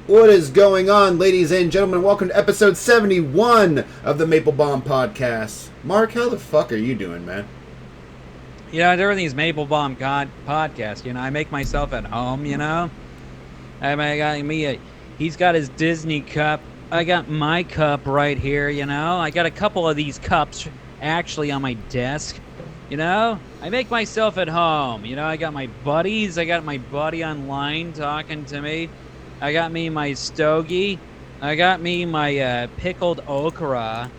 What is going on, ladies and gentlemen? Welcome to episode 71 of the Maple-Baum podcast. Mark, how the fuck are you doing, man? You know, during these Maple-Baum podcasts, you know, I make myself at home, you know? He's got his Disney cup. I got my cup right here, you know? I got a couple of these cups actually on my desk, you know? I make myself at home, you know? I got my buddies. I got my buddy online talking to me. I got me my stogie. I got me my pickled okra.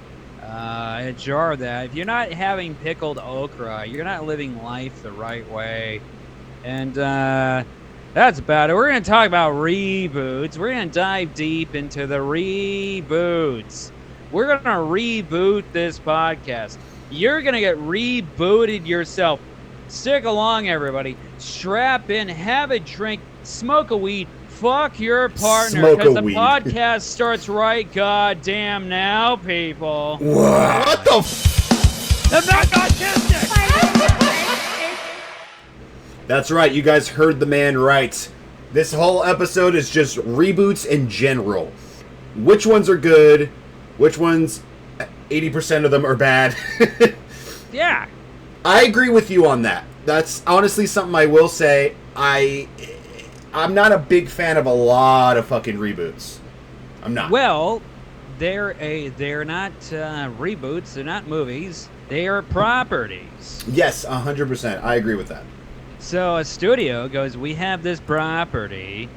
A jar of that. If you're not having pickled okra, you're not living life the right way. And that's about it. We're going to talk about reboots. We're going to dive deep into the reboots. We're going to reboot this podcast. You're going to get rebooted yourself. Stick along, everybody. Strap in, have a drink, smoke a weed. Fuck your partner, because the podcast starts right goddamn now, people. What the That's not autistic! That's right, you guys heard the man right. This whole episode is just reboots in general. Which ones are good? Which ones, 80% of them are bad? Yeah. I agree with you on that. That's honestly something I will say. I'm not a big fan of a lot of fucking reboots. I'm not. Well, they're not reboots. They're not movies. They are properties. Yes, 100%. I agree with that. So a studio goes, we have this property,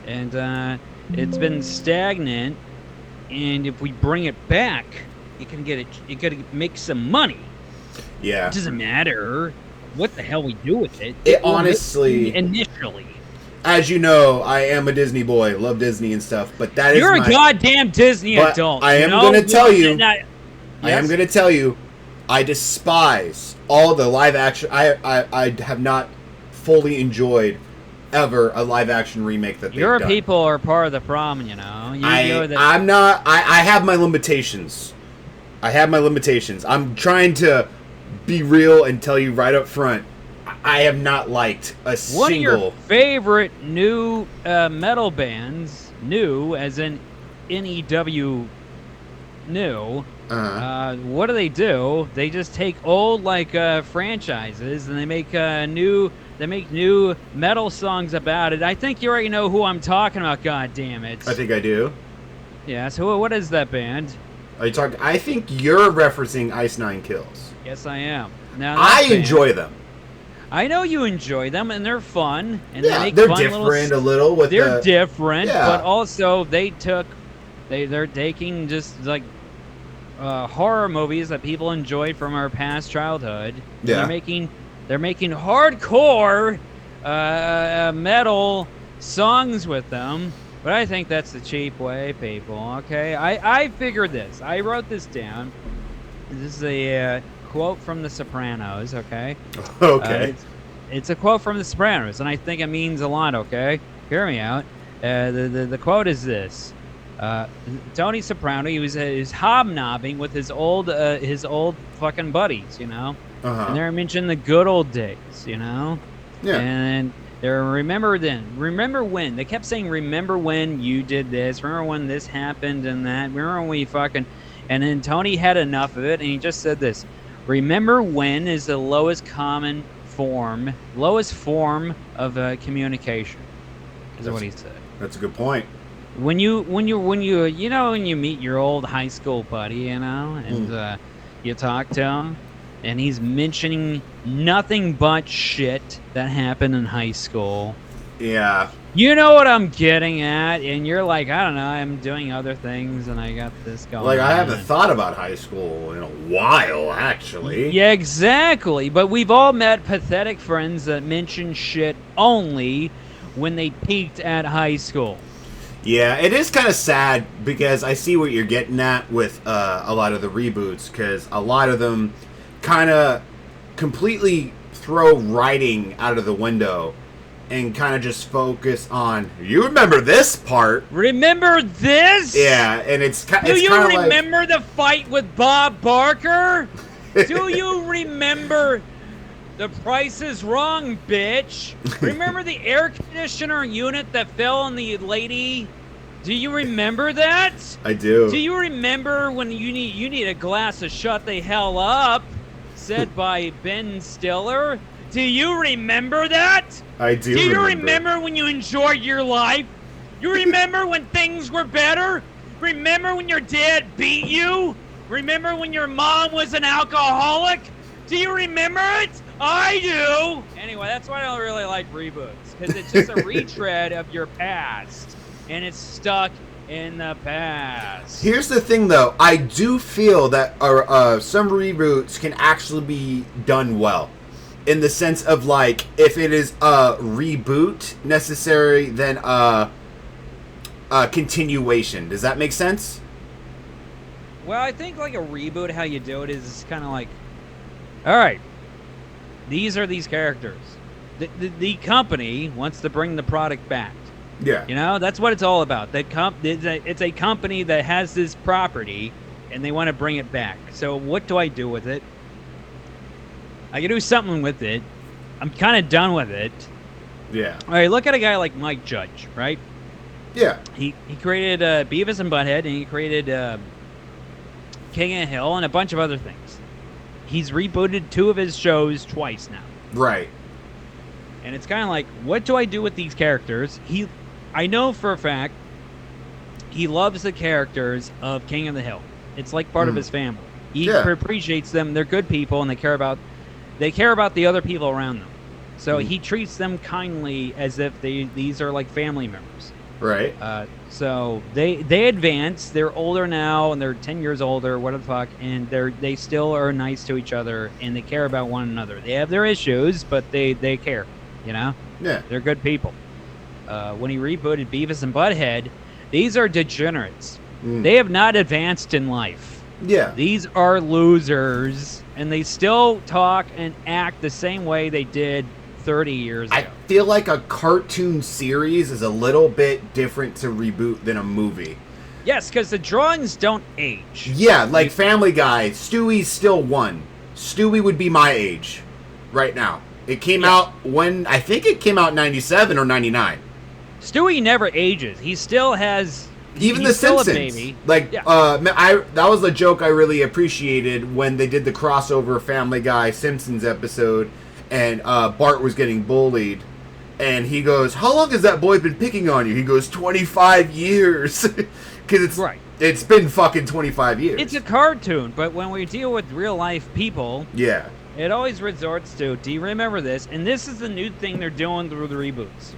and it's been stagnant, and if we bring it back, you can make some money. Yeah. It doesn't matter what the hell we do with it. It honestly, initially. As you know, I am a Disney boy, love Disney and stuff, but that You're a goddamn Disney adult. I am going to tell you, I am going to tell you, I despise all the live action. I have not fully enjoyed ever a live action remake that they've done. Your people are part of the problem, you know. I'm not. I have my limitations. I'm trying to be real and tell you right up front. I have not liked a single... One of your favorite new metal bands, new as in N-E-W, new, what do? They just take old, franchises and they make new metal songs about it. I think you already know who I'm talking about, goddammit. I think I do. Yeah, so what is that band? Are you talking... I think you're referencing Ice Nine Kills. Yes, I am. Now, I enjoy them. I know you enjoy them, and they're fun. And yeah, they're different a little. They're different, but also they're taking just like horror movies that people enjoyed from our past childhood. Yeah. They're making hardcore metal songs with them. But I think that's the cheap way, people. Okay, I figured this. I wrote this down. This is a quote from The Sopranos, okay? Okay. It's a quote from The Sopranos, and I think it means a lot, okay? Hear me out. The quote is this. Tony Soprano, he was hobnobbing with his old fucking buddies, you know? And they're mentioning the good old days, you know? Yeah. And they're remember when. They kept saying, remember when you did this, remember when this happened and that, remember when we fucking... And then Tony had enough of it, and he just said this. Remember when is the lowest form of communication. Is what he said. That's a good point. When you meet your old high school buddy, you know, and you talk to him, and he's mentioning nothing but shit that happened in high school. Yeah. You know what I'm getting at, and you're like, I don't know, I'm doing other things, and I got this going. Like, I haven't thought about high school in a while, actually. Yeah, exactly. But we've all met pathetic friends that mention shit only when they peaked at high school. Yeah, it is kind of sad, because I see what you're getting at with a lot of the reboots, because a lot of them kind of completely throw writing out of the window and kind of just focus on, you remember this part. Remember this? Yeah, and it's kind of Do you remember the fight with Bob Barker? Do you remember The Price is Wrong, bitch? Remember the air conditioner unit that fell on the lady Do you remember that? I do. Do you remember when you need a glass of shut the hell up, said by Ben Stiller? Do you remember that? I do. Do you remember when you enjoyed your life? You remember when things were better? Remember when your dad beat you? Remember when your mom was an alcoholic? Do you remember it? I do. Anyway, that's why I don't really like reboots, because it's just a retread of your past, and it's stuck in the past. Here's the thing, though. I do feel that some reboots can actually be done well, in the sense of, like, if it is a reboot necessary, then continuation. Does that make sense? Well, I think like a reboot, how you do it is kind of like, all right, these are these characters. The company wants to bring the product back. Yeah. You know, that's what it's all about. It's a company that has this property, and they want to bring it back. So what do I do with it? I can do something with it. I'm kind of done with it. Yeah. All right, look at a guy like Mike Judge, right? Yeah. He created Beavis and Butthead, and he created King of the Hill and a bunch of other things. He's rebooted 2 of his shows twice now. Right. And it's kind of like, what do I do with these characters? I know for a fact he loves the characters of King of the Hill. It's like part of his family. He appreciates them. They're good people, and they care about the other people around them. So he treats them kindly as if these are like family members. Right. So they advance. They're older now, and they're 10 years older, what the fuck, and they still are nice to each other, and they care about one another. They have their issues, but they care, you know? Yeah. They're good people. When he rebooted Beavis and Butthead, these are degenerates. They have not advanced in life. Yeah. These are losers, and they still talk and act the same way they did 30 years ago. I feel like a cartoon series is a little bit different to reboot than a movie. Yes, because the drawings don't age. Yeah, like Family Guy, Stewie's still 1. Stewie would be my age right now. It came out when, I think it came out in 97 or 99. Stewie never ages. He still has... Even he's The still Simpsons. A baby. Like, that was a joke I really appreciated when they did the crossover Family Guy Simpsons episode, and Bart was getting bullied, and he goes, "How long has that boy been picking on you?" He goes, 25 years. Because it's been fucking 25 years. It's a cartoon, but when we deal with real life people, it always resorts to, do you remember this? And this is the new thing they're doing through the reboots.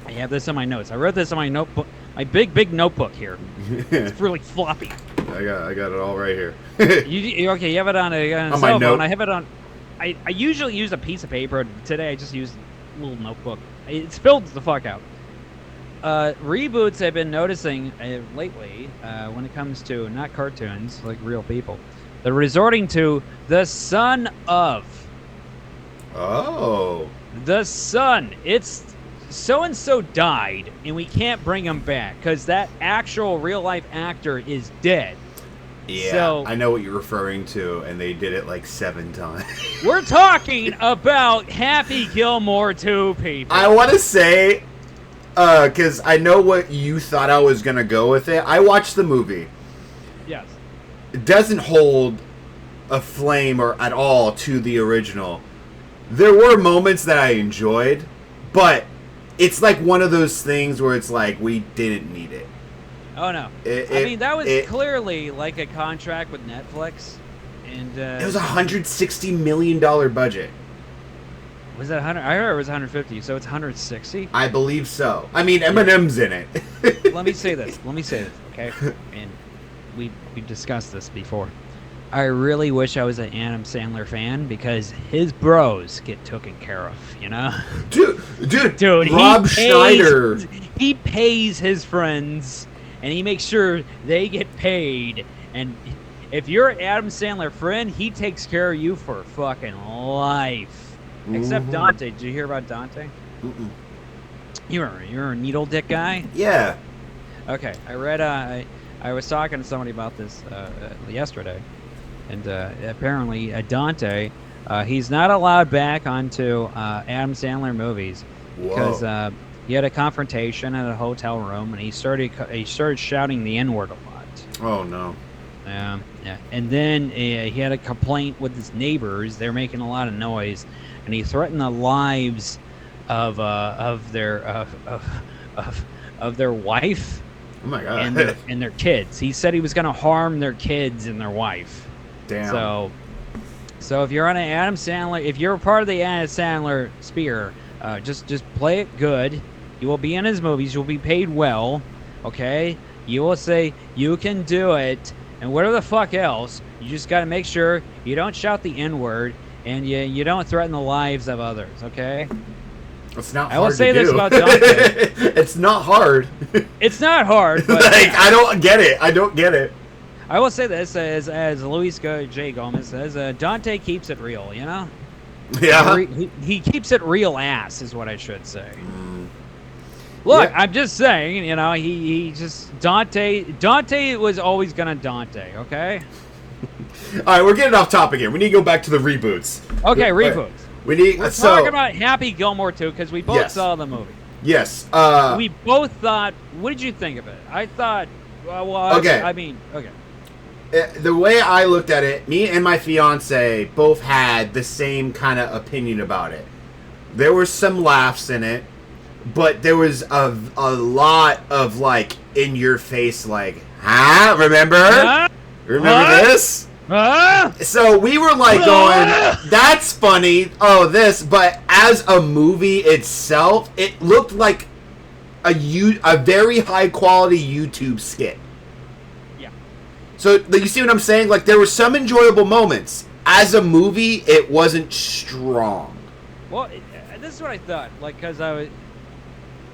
I have this in my notes. I wrote this in my notebook, my big notebook here. It's really floppy. I got it all right here. You have it on a cell my phone. note. I have it on... I usually use a piece of paper. Today I just used a little notebook. It spilled the fuck out. Reboots I've been noticing lately, when it comes to not cartoons, like real people, they're resorting to the son of. Oh. The son. It's so-and-so died, and we can't bring him back, because that actual real-life actor is dead. Yeah, so, I know what you're referring to, and they did it like 7 times. We're talking about Happy Gilmore 2, people. I want to say, because I know what you thought I was going to go with it. I watched the movie. Yes. It doesn't hold a flame or at all to the original. There were moments that I enjoyed, but it's like one of those things where it's like, we didn't need it. Oh, no. That was clearly like a contract with Netflix. And it was a $160 million budget. Was that 100? I heard it was 150, so it's 160? I believe so. I mean, Eminem's in it. Let me say this, okay? And we discussed this before. I really wish I was an Adam Sandler fan, because his bros get taken care of, you know? Dude, Rob Schneider. He pays his friends, and he makes sure they get paid. And if you're an Adam Sandler friend, he takes care of you for fucking life. Except Dante. Did you hear about Dante? Mm-mm. You're a needle dick guy? Yeah. Okay. I read. I was talking to somebody about this yesterday, and apparently Dante, he's not allowed back onto Adam Sandler movies because he had a confrontation in a hotel room, and he started shouting the N-word a lot. Oh no. Yeah, yeah. And then he had a complaint with his neighbors. They're making a lot of noise, and he threatened the lives of their wife. Oh my god. And their kids. He said he was going to harm their kids and their wife. Damn. So if you're on an Adam Sandler, if you're a part of the Adam Sandler sphere, just play it good. You will be in his movies. You'll be paid well. Okay. You will say you can do it, and whatever the fuck else. You just got to make sure you don't shout the N-word, and you don't threaten the lives of others. Okay. It's not hard I will say to this do. about Dante. It's not hard. It's not hard, but like, I don't get it. I will say this as Luis J. Gomez says, Dante keeps it real, you know? Yeah. He keeps it real ass, is what I should say. Look, yeah. I'm just saying, you know, he just Dante was always gonna Dante, okay? All right, we're getting off topic here. We need to go back to the reboots. Okay, reboots. We're talking about Happy Gilmore 2 because we both saw the movie. Yes. We both thought. What did you think of it? I thought. Okay. Okay. The way I looked at it, me and my fiance both had the same kind of opinion about it. There were some laughs in it, but there was a lot of like in your face, like, huh? Remember? Remember this? So we were like going, that's funny. Oh, this. But as a movie itself, it looked like a very high quality YouTube skit. Yeah. So you see what I'm saying? Like there were some enjoyable moments. As a movie, it wasn't strong. Well, this is what I thought. Like, because I was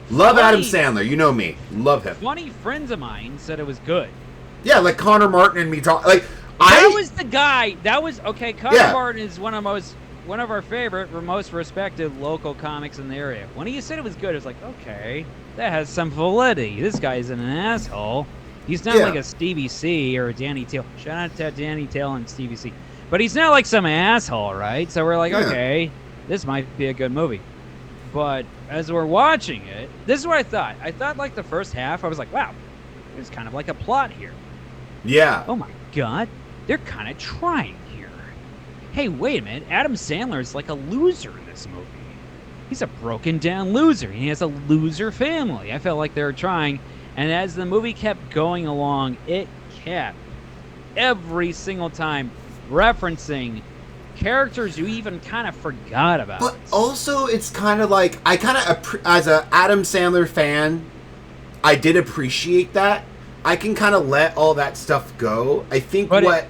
love Adam Sandler. You know me. Love him. Funny friends of mine said it was good. Yeah, like Connor Martin and me talk. Like that was the guy. That was okay. Connor Martin is one of our favorite or most respected local comics in the area. When he said it was good, it was like, okay, that has some validity. This guy isn't an asshole. He's not like a Stevie C or a Danny Teal. Shout out to Danny Teal and Stevie C. But he's not like some asshole, right? So we're like, okay, this might be a good movie. But as we're watching it, this is what I thought. I thought like the first half, I was like, wow, there's kind of like a plot here. Yeah. Oh my God. They're kind of trying here. Hey, wait a minute. Adam Sandler is like a loser in this movie. He's a broken down loser. He has a loser family. I felt like they were trying. And as the movie kept going along, it kept every single time referencing characters you even kind of forgot about. But also, it's kind of like, I kind of, as a Adam Sandler fan, I did appreciate that. I can kind of let all that stuff go. I think what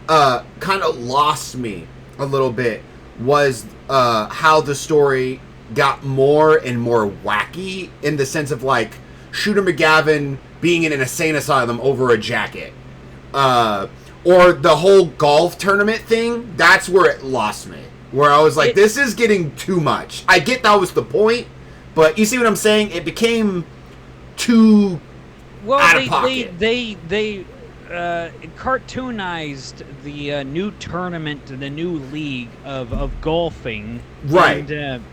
kind of lost me a little bit was how the story got more and more wacky in the sense of like Shooter McGavin being in an insane asylum over a jacket. Or the whole golf tournament thing. That's where it lost me. Where I was like, this is getting too much. I get that was the point, but you see what I'm saying? It became too... Well, they cartoonized the new tournament, the new league of golfing. Right. And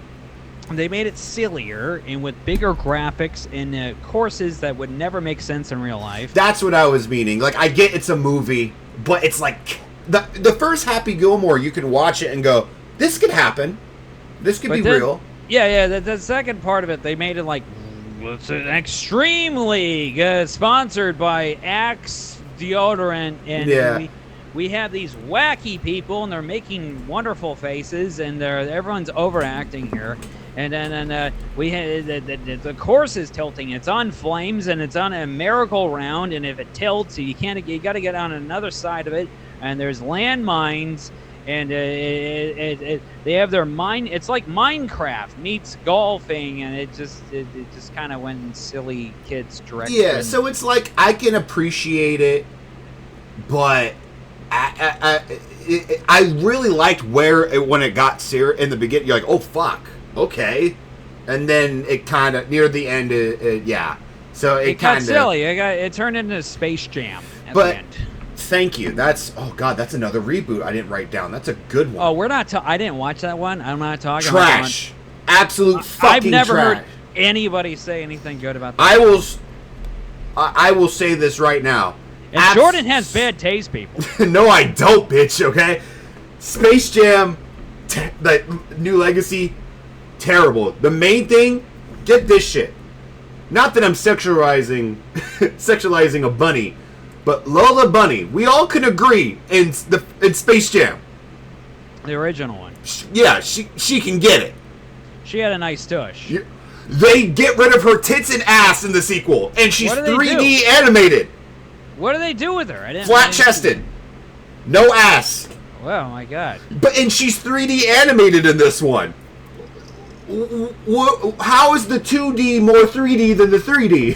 they made it sillier and with bigger graphics and courses that would never make sense in real life. That's what I was meaning. Like, I get it's a movie, but it's like... The first Happy Gilmore, you can watch it and go, this could happen. This could be real. Yeah. The second part of it, they made it like... It's an Extreme League, sponsored by Axe Deodorant, and we have these wacky people, and they're making wonderful faces, and everyone's overacting here. And then we had the course is tilting. It's on flames, and it's on a merry-go-round, and if it tilts, you got to get on another side of it. And there's landmines. And they have their mind. It's like Minecraft meets golfing, and it just kind of went in silly kids' direction. Yeah, so it's like I can appreciate it, but I really liked when it got serious in the beginning. You're like, oh fuck, okay, and then it kind of near the end, So it got silly. It turned into Space Jam at the end. Thank you. That's another reboot I didn't write down. That's a good one. Oh, we're not. I didn't watch that one. I'm not talking trash. Absolute fucking trash. anybody say anything good about that. I will say this right now. And Jordan has bad taste, people. No, I don't, bitch. Okay, Space Jam, the New Legacy, terrible. The main thing, get this shit. Not that I'm sexualizing a bunny, but Lola Bunny. We all can agree in Space Jam. The original one. Yeah, she can get it. She had a nice tush. They get rid of her tits and ass in the sequel, and she's 3D animated. What do they do with her? I didn't. Flat-chested, no ass. Oh my god! And she's 3D animated in this one. How is the 2D more 3D than the 3D?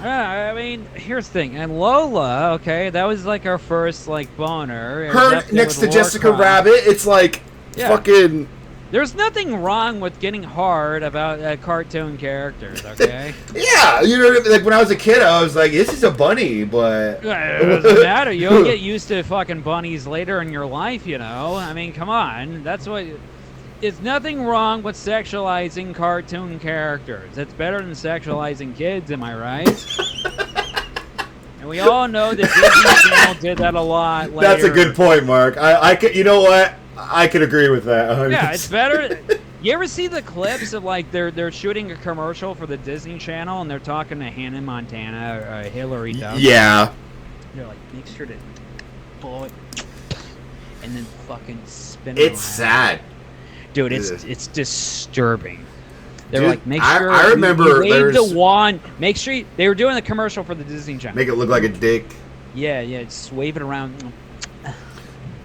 I mean, here's the thing. And Lola, okay, that was like our first like boner. Her next to Jessica Rabbit, it's like fucking. There's nothing wrong with getting hard about cartoon characters, okay? Yeah, you know what I mean? Like when I was a kid, I was like, this is a bunny, but... It doesn't matter. You'll get used to fucking bunnies later in your life, you know? I mean, come on. That's what... There's nothing wrong with sexualizing cartoon characters. It's better than sexualizing kids, am I right? And we all know that Disney Channel did that a lot later. That's a good point, Mark. I could, you know what? I could agree with that. 100%. Yeah, it's better. You ever see the clips of like they're shooting a commercial for the Disney Channel and they're talking to Hannah Montana or Hillary Duff? Yeah. They're like, make sure to blow it and then fucking spin it. It's sad, dude. It's disturbing. They're dude, like, make sure I remember you wave the wand. Make sure they were doing the commercial for the Disney Channel. Make it look like a dick. Yeah, just wave it around.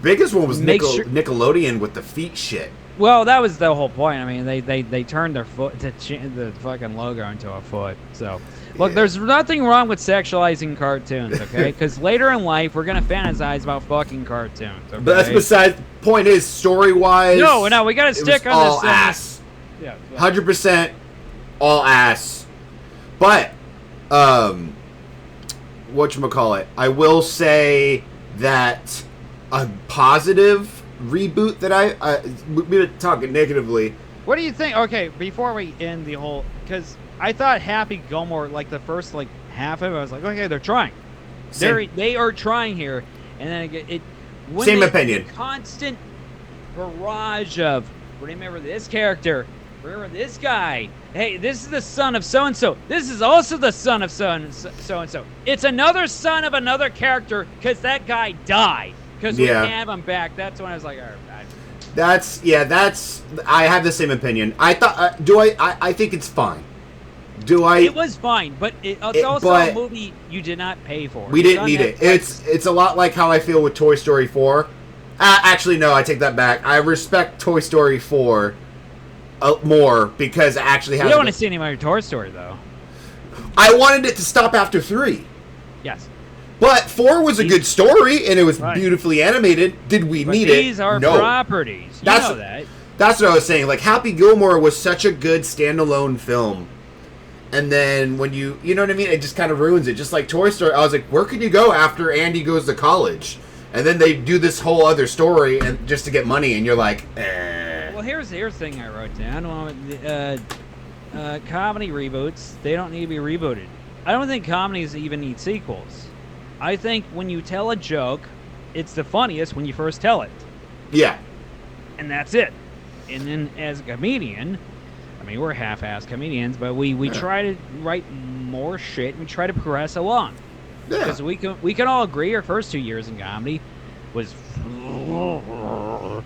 Biggest one was Nickelodeon with the feet shit. Well, that was the whole point. I mean, they turned their foot, the fucking logo into a foot. So, look, there's nothing wrong with sexualizing cartoons, okay? Because later in life, we're gonna fantasize about fucking cartoons. Okay? But that's besides. Point is, story-wise. No, we gotta stick on all this. Ass. Yeah, 100% all ass. But, whatchamacallit, I will say that a positive reboot that we've been talking negatively. What do you think? Okay, before we end the whole, because I thought Happy Gilmore, like the first like half of it, I was like, okay, they're trying. They are trying here, and then same opinion. Constant barrage of remember this character, remember this guy. Hey, this is the son of so and so. This is also the son of so and so. It's another son of another character because that guy died. Because we have him back. That's when I was like, all right. I have the same opinion. I thought, I think it's fine. It was fine, but it's also a movie you did not pay for. We didn't need it. It's a lot like how I feel with Toy Story 4. Actually, no, I take that back. I respect Toy Story 4 more because it actually has... You don't want to see any more Toy Story, though. I wanted it to stop after 3. Yes. But 4 was a good story, and it was beautifully animated. Did we need it? These are properties. You know that. That's what I was saying. Like, Happy Gilmore was such a good standalone film. And then when you know what I mean? It just kind of ruins it. Just like Toy Story, I was like, where can you go after Andy goes to college? And then they do this whole other story and just to get money, and you're like, eh. Well, here's the thing I wrote down. Comedy reboots, they don't need to be rebooted. I don't think comedies even need sequels. I think when you tell a joke, it's the funniest when you first tell it. Yeah. And that's it. And then as a comedian, I mean, we're half-assed comedians, but we try to write more shit and we try to progress along. Yeah. Because we can all agree our first 2 years in comedy was...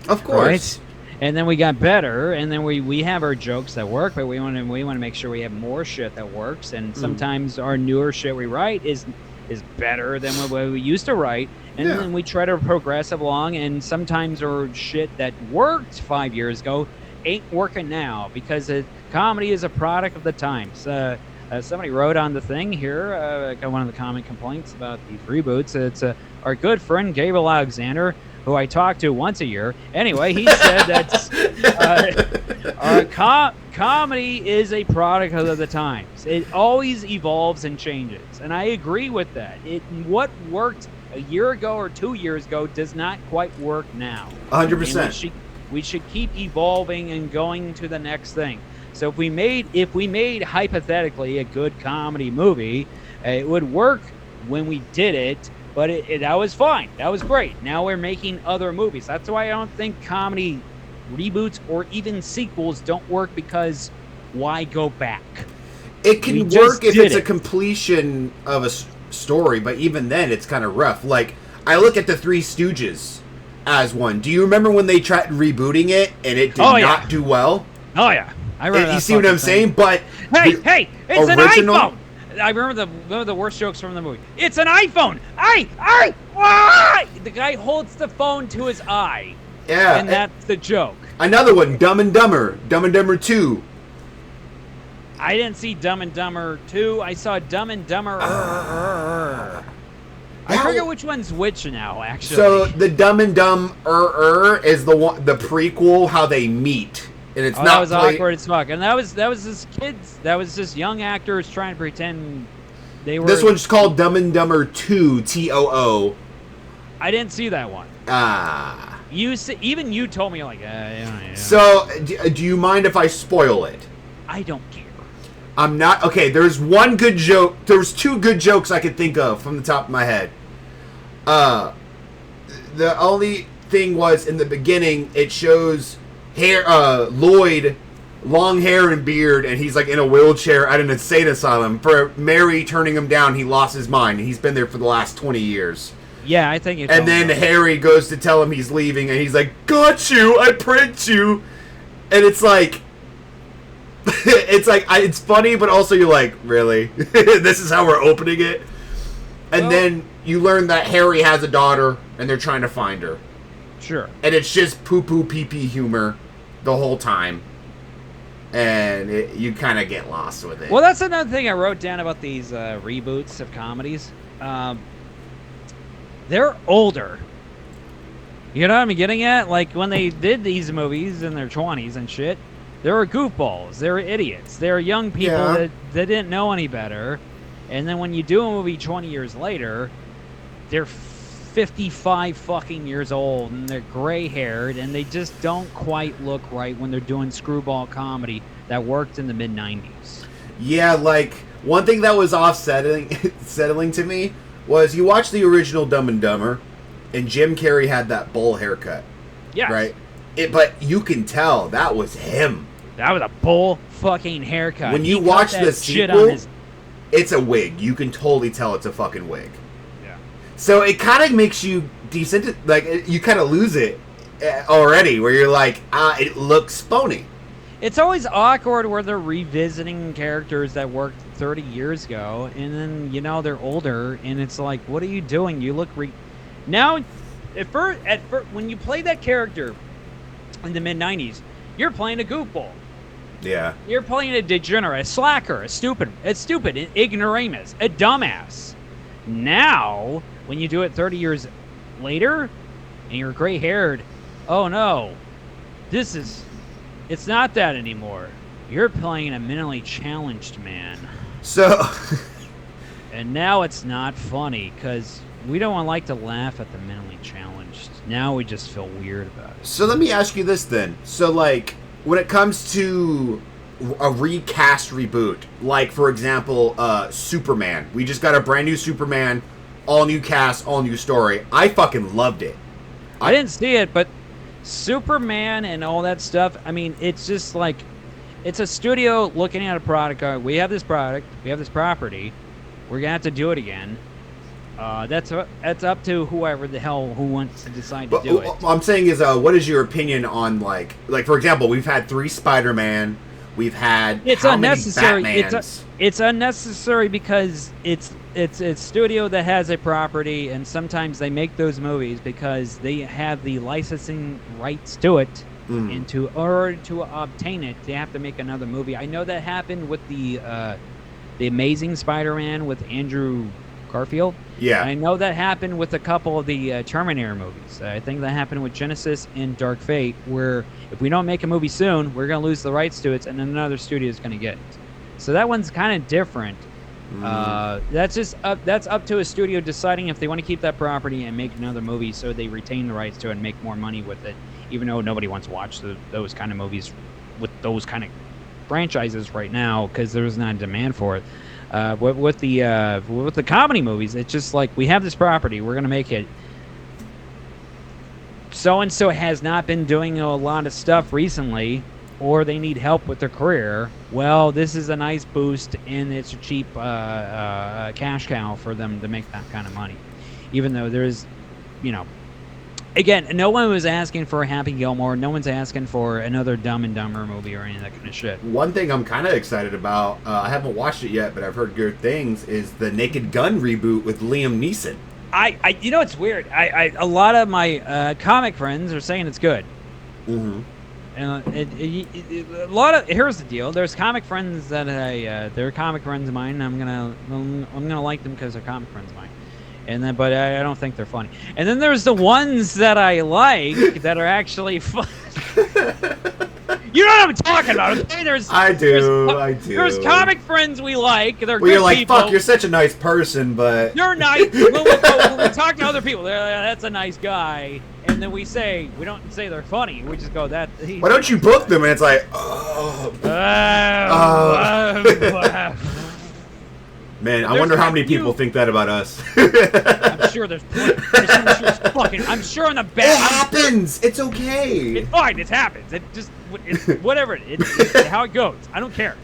Of course. Right? And then we got better, and then we have our jokes that work, but we want to make sure we have more shit that works, and sometimes our newer shit we write is better than what we used to write, and then we try to progress along, and sometimes our shit that worked 5 years ago ain't working now, because comedy is a product of the times. Somebody wrote on the thing here, one of the common complaints about these reboots, it's our good friend Gabriel Alexander, who I talk to once a year. Anyway, he said that comedy is a product of the times. It always evolves and changes, and I agree with that. What worked a year ago or 2 years ago does not quite work now. 100%. We should keep evolving and going to the next thing. So if we made hypothetically a good comedy movie, it would work when we did it. But that was fine. That was great. Now we're making other movies. That's why I don't think comedy reboots or even sequels don't work, because why go back? It can work if it's a completion of a story, but even then it's kind of rough. Like, I look at the Three Stooges as one. Do you remember when they tried rebooting it and it did not do well? Oh, yeah. I remember You see what I'm saying? But hey, it's an iPhone! I remember one of the worst jokes from the movie. It's an iPhone! The guy holds the phone to his eye. Yeah. And that's the joke. Another one, Dumb and Dumber. Dumb and Dumber 2. I didn't see Dumb and Dumber 2. I saw Dumb and Dumber. I forget which one's which now, actually. So the Dumb and Dumb is the prequel, how they meet. And it's not that was awkward as fuck. And that was just kids. That was just young actors trying to pretend they were. This one's called Dumb and Dumber 2, TOO. I didn't see that one. Even you told me, like, yeah. So, do you mind if I spoil it? I don't care. I'm not. Okay, there's one good joke. There's two good jokes I could think of from the top of my head. The only thing was, in the beginning, it shows Lloyd, long hair and beard, and he's like in a wheelchair at an insane asylum. For Mary turning him down, he lost his mind. He's been there for the last 20 years. Yeah, I think it's. And then Harry goes to tell him he's leaving, and he's like, "Got you! I pranked you!" And it's like, it's funny, but also you're like, really? This is how we're opening it? And then you learn that Harry has a daughter, and they're trying to find her. Sure. And it's just poo-poo pee-pee humor the whole time. And you kind of get lost with it. Well, that's another thing I wrote down about these reboots of comedies. They're older. You know what I'm getting at? Like, when they did these movies in their 20s and shit, they were goofballs. They were idiots. They were young people that didn't know any better. And then when you do a movie 20 years later, they're 55 fucking years old, and they're gray-haired, and they just don't quite look right when they're doing screwball comedy that worked in the mid-90s. Yeah, like, one thing that was settling to me was you watch the original Dumb and Dumber, and Jim Carrey had that bowl haircut. Yes. Right? But you can tell that was him. That was a bull fucking haircut. When you watch the sequel, it's a wig. You can totally tell it's a fucking wig. Yeah. So it kind of makes you decent. Like, you kind of lose it already, where you're like, it looks phony. It's always awkward where they're revisiting characters that worked 30 years ago, and then, you know, they're older, and it's like, what are you doing? You look now. At first, when you play that character in the mid-90s, you're playing a goofball. Yeah. You're playing a degenerate, a slacker, a stupid, an ignoramus, a dumbass. Now, when you do it 30 years later, and you're gray-haired, oh no, it's not that anymore. You're playing a mentally challenged man. So... and now it's not funny, because we don't like to laugh at the mentally challenged. Now we just feel weird about it. So let me ask you this then. So, like, when it comes to a recast reboot, like, for example, Superman. We just got a brand new Superman, all new cast, all new story. I fucking loved it. I didn't see it, but Superman and all that stuff, I mean, it's just like, it's a studio looking at a product going, we have this product, we have this property, we're going to have to do it again. That's up to whoever the hell who wants to decide to do it. What I'm saying is, what is your opinion on, like, for example, we've had 3 Spider-Man, we've had it's how unnecessary. many Batmans? It's unnecessary because it's a studio that has a property, and sometimes they make those movies because they have the licensing rights to it, and to obtain it, they have to make another movie. I know that happened with the Amazing Spider-Man with Andrew Garfield. Yeah. I know that happened with a couple of the Terminator movies. I think that happened with Genesis and Dark Fate, where if we don't make a movie soon, we're going to lose the rights to it, and then another studio is going to get it. So that one's kind of different. That's up to a studio deciding if they want to keep that property and make another movie, so they retain the rights to it and make more money with it, even though nobody wants to watch those kind of movies with those kind of franchises right now because there's not a demand for it. With the comedy movies, it's just like we have this property, we're gonna make it. So and so has not been doing a lot of stuff recently, or they need help with their career. Well, this is a nice boost, and it's a cheap cash cow for them to make that kind of money. Even though there's, again, no one was asking for a Happy Gilmore. No one's asking for another Dumb and Dumber movie or any of that kind of shit. One thing I'm kind of excited about, I haven't watched it yet, but I've heard good things, is the Naked Gun reboot with Liam Neeson. It's weird. A lot of my comic friends are saying it's good. Mm-hmm. And here's the deal. There's comic friends that they're comic friends of mine. I'm gonna like them because they're comic friends of mine. And then, but I don't think they're funny. And then there's the ones that I like that are actually fun. You know what I'm talking about? Okay? I do. There's comic friends we like. They're well, good you're like, people. fuck, you're such a nice person, but... You're nice. when we talk to other people, that's a nice guy. And then we don't say they're funny. We just go, that... Why don't you book them? And it's like, Man, I wonder how many people think that about us. I'm sure there's plenty. I'm sure in the back. It happens. It's okay. It's fine. It happens. It's whatever. It's how it goes. I don't care.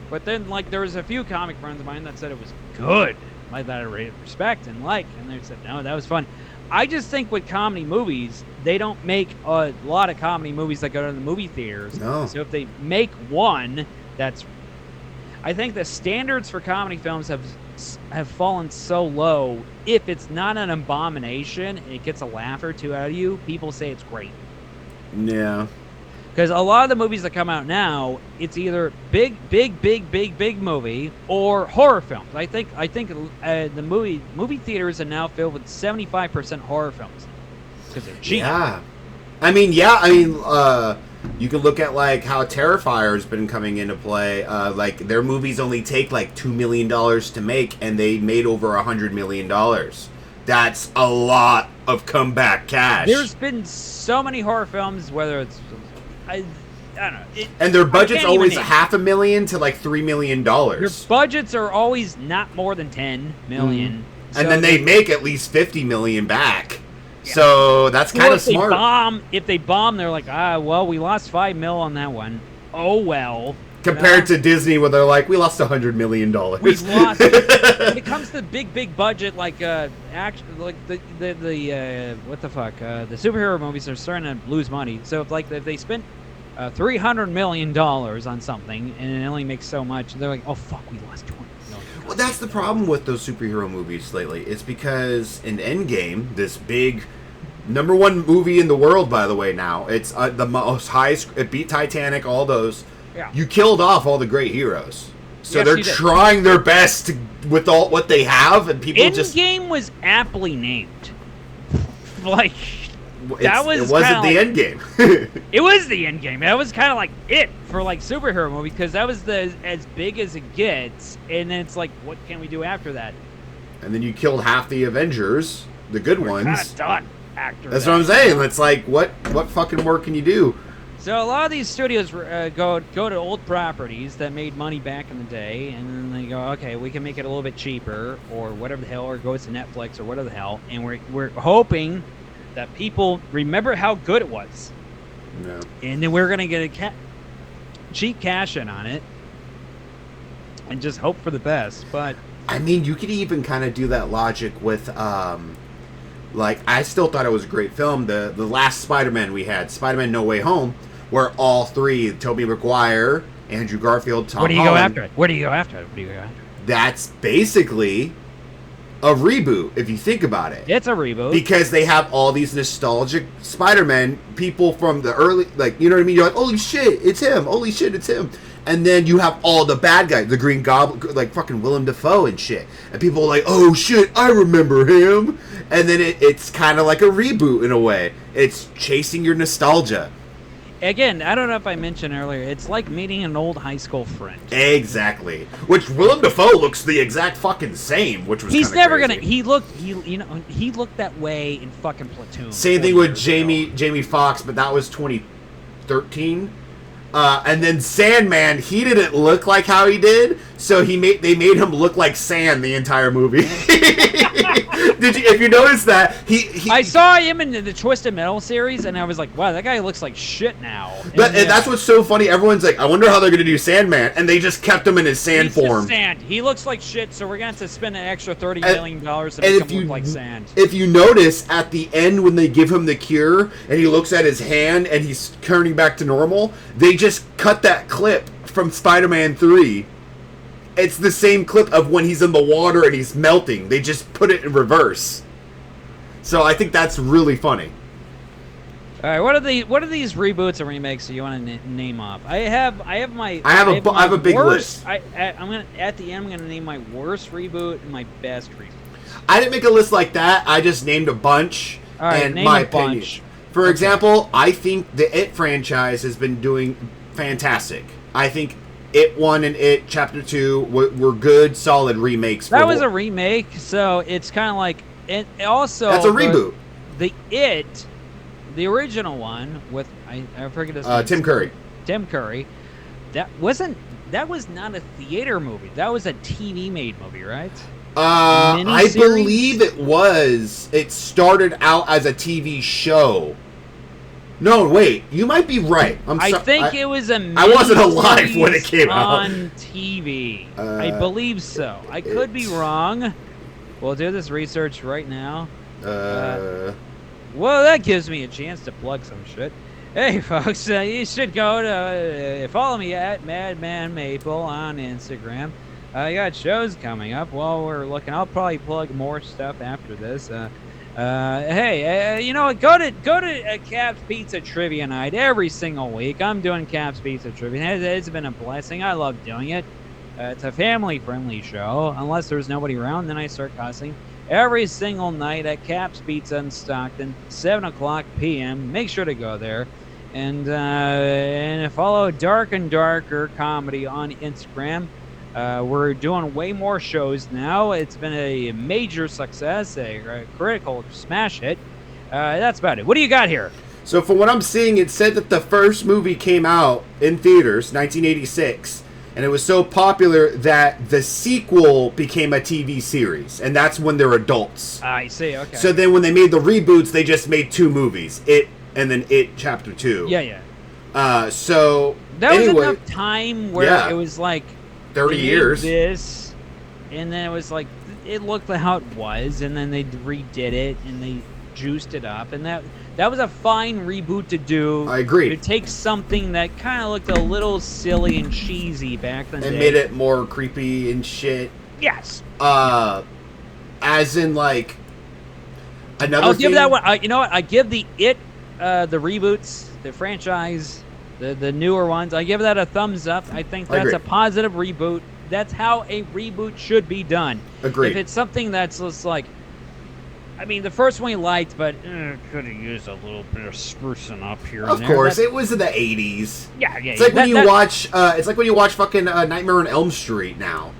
But then, like, there was a few comic friends of mine that said it was good, like that I respect and like, and they said, no, that was fun. I just think with comedy movies, they don't make a lot of comedy movies that go to the movie theaters. No. So if they make one that's... I think the standards for comedy films have fallen so low. If it's not an abomination and it gets a laugh or two out of you, people say it's great. Yeah. Because a lot of the movies that come out now, it's either big movie or horror films. I think the movie theaters are now filled with 75% horror films because they're cheap. Yeah. You can look at like how Terrifier's been coming into play. Like their movies only take like $2 million to make, and they made over $100 million. That's a lot of comeback cash. There's been so many horror films, whether it's I don't know. And their budget's always $500,000 to like $3 million. Their budgets are always not more than $10 million. Mm-hmm. So and then they make at least $50 million back. Yeah. So that's kind of smart. If they bomb, they're like, well, we lost $5 million on that one. Oh well. Compared to Disney, where they're like, we lost $100 million. We've lost. When it comes to big budget, like the superhero movies are starting to lose money. So if they spent $300 million on something and it only makes so much, they're like, oh fuck, we lost $20 million. Well, that's the problem with those superhero movies lately. It's because in Endgame, this big #1 movie in the world, by the way, now it's the most highest. It beat Titanic, all those. Yeah. You killed off all the great heroes, so yes, they're trying their best with all what they have, and people Endgame was aptly named. Like it wasn't the Endgame. It was the Endgame. That was kind of like it for like superhero movie because that was as big as it gets, and then it's like, what can we do after that? And then you killed half the Avengers, the good ones. Not done after That's what I'm saying. It's like what fucking work can you do? So a lot of these studios go to old properties that made money back in the day, and then they go, okay, we can make it a little bit cheaper, or whatever the hell, or go to Netflix or whatever the hell, and we're hoping that people remember how good it was. Yeah. And then we're gonna get a cheap cash in on it, and just hope for the best. But I mean, you could even kind of do that logic with like I still thought it was a great film. The last Spider-Man we had, Spider-Man No Way Home, where all three, Tobey Maguire, Andrew Garfield, Tom Holland. Where do you go after it? That's basically a reboot, if you think about it. It's a reboot. Because they have all these nostalgic Spider-Man people from the early, like, you know what I mean? You're like, holy shit, it's him. Holy shit, it's him. And then you have all the bad guys, the Green Goblin, like fucking Willem Dafoe and shit. And people are like, oh shit, I remember him. And then it's kind of like a reboot in a way. It's chasing your nostalgia. Again, I don't know if I mentioned earlier, it's like meeting an old high school friend. Exactly. Which Willem Dafoe looks the exact fucking same, which was He's never crazy. He looked that way in fucking Platoon. Same thing with Jamie Foxx, but that was 2013. And then Sandman, he didn't look like how he did, so they made him look like sand the entire movie. If you notice that, I saw him in the Twisted Metal series, and I was like, wow, that guy looks like shit now. And that's what's so funny. Everyone's like, I wonder how they're gonna do Sandman, and they just kept him in his sand form. Just sand. He looks like shit, so we're gonna have to spend an extra $30 million to make him look like sand. If you notice at the end when they give him the cure and he looks at his hand and he's turning back to normal, they just cut that clip from Spider-Man 3. It's the same clip of when he's in the water and he's melting. They just put it in reverse. So I think that's really funny. All right, what are these reboots and remakes that you want to name off? I have a big list. I'm gonna at the end. I'm gonna name my worst reboot and my best reboot. I didn't make a list like that. I just named a bunch. All right, and name my a opinion. bunch. For example, I think the It franchise has been doing fantastic. I think It 1 and It Chapter 2 were good, solid remakes. That was a remake, so it's kind of like it. Also, that's a reboot. The original one with I forget his name. Tim Curry. Tim Curry. That was not a theater movie. That was a TV made movie, right? I believe it was. It started out as a TV show. No, wait. You might be right. I think it was a I wasn't alive when it came out. On TV. I believe so. I could be wrong. We'll do this research right now. Well, that gives me a chance to plug some shit. Hey, folks, you should go to follow me at Madman Maple on Instagram. I got shows coming up while we're looking. I'll probably plug more stuff after this. Hey, you know what? Go to Cap's Pizza Trivia Night every single week. I'm doing Cap's Pizza Trivia. It's been a blessing. I love doing it. It's a family-friendly show. Unless there's nobody around, then I start cussing. Every single night at Cap's Pizza in Stockton, 7 o'clock p.m. Make sure to go there. And follow Dark and Darker Comedy on Instagram. We're doing way more shows now. It's been a major success, a critical smash hit. That's about it. What do you got here? So from what I'm seeing, it said that the first movie came out in theaters, 1986, and it was so popular that the sequel became a TV series, and that's when they're adults. I see, okay. So then when they made the reboots, they just made 2 movies, It and then It Chapter 2. Yeah. So that anyway, was enough time where it was like 30 years. This, and then it was like it looked like how it was, and then they redid it and they juiced it up, and that was a fine reboot to do. I agree. To take something that kind of looked a little silly and cheesy back then, and made it more creepy and shit. Yes. As in like another. I'll give that one. You know what? I give the reboots, the franchise, the newer ones. I give that a thumbs up. I think that's a positive reboot. That's how a reboot should be done. Agreed. If it's something that's just like, I mean, the first one you liked, but could have used a little bit of sprucing up here. Of course, it was in the 80s. Yeah. It's like when you watch. It's like when you watch fucking Nightmare on Elm Street now.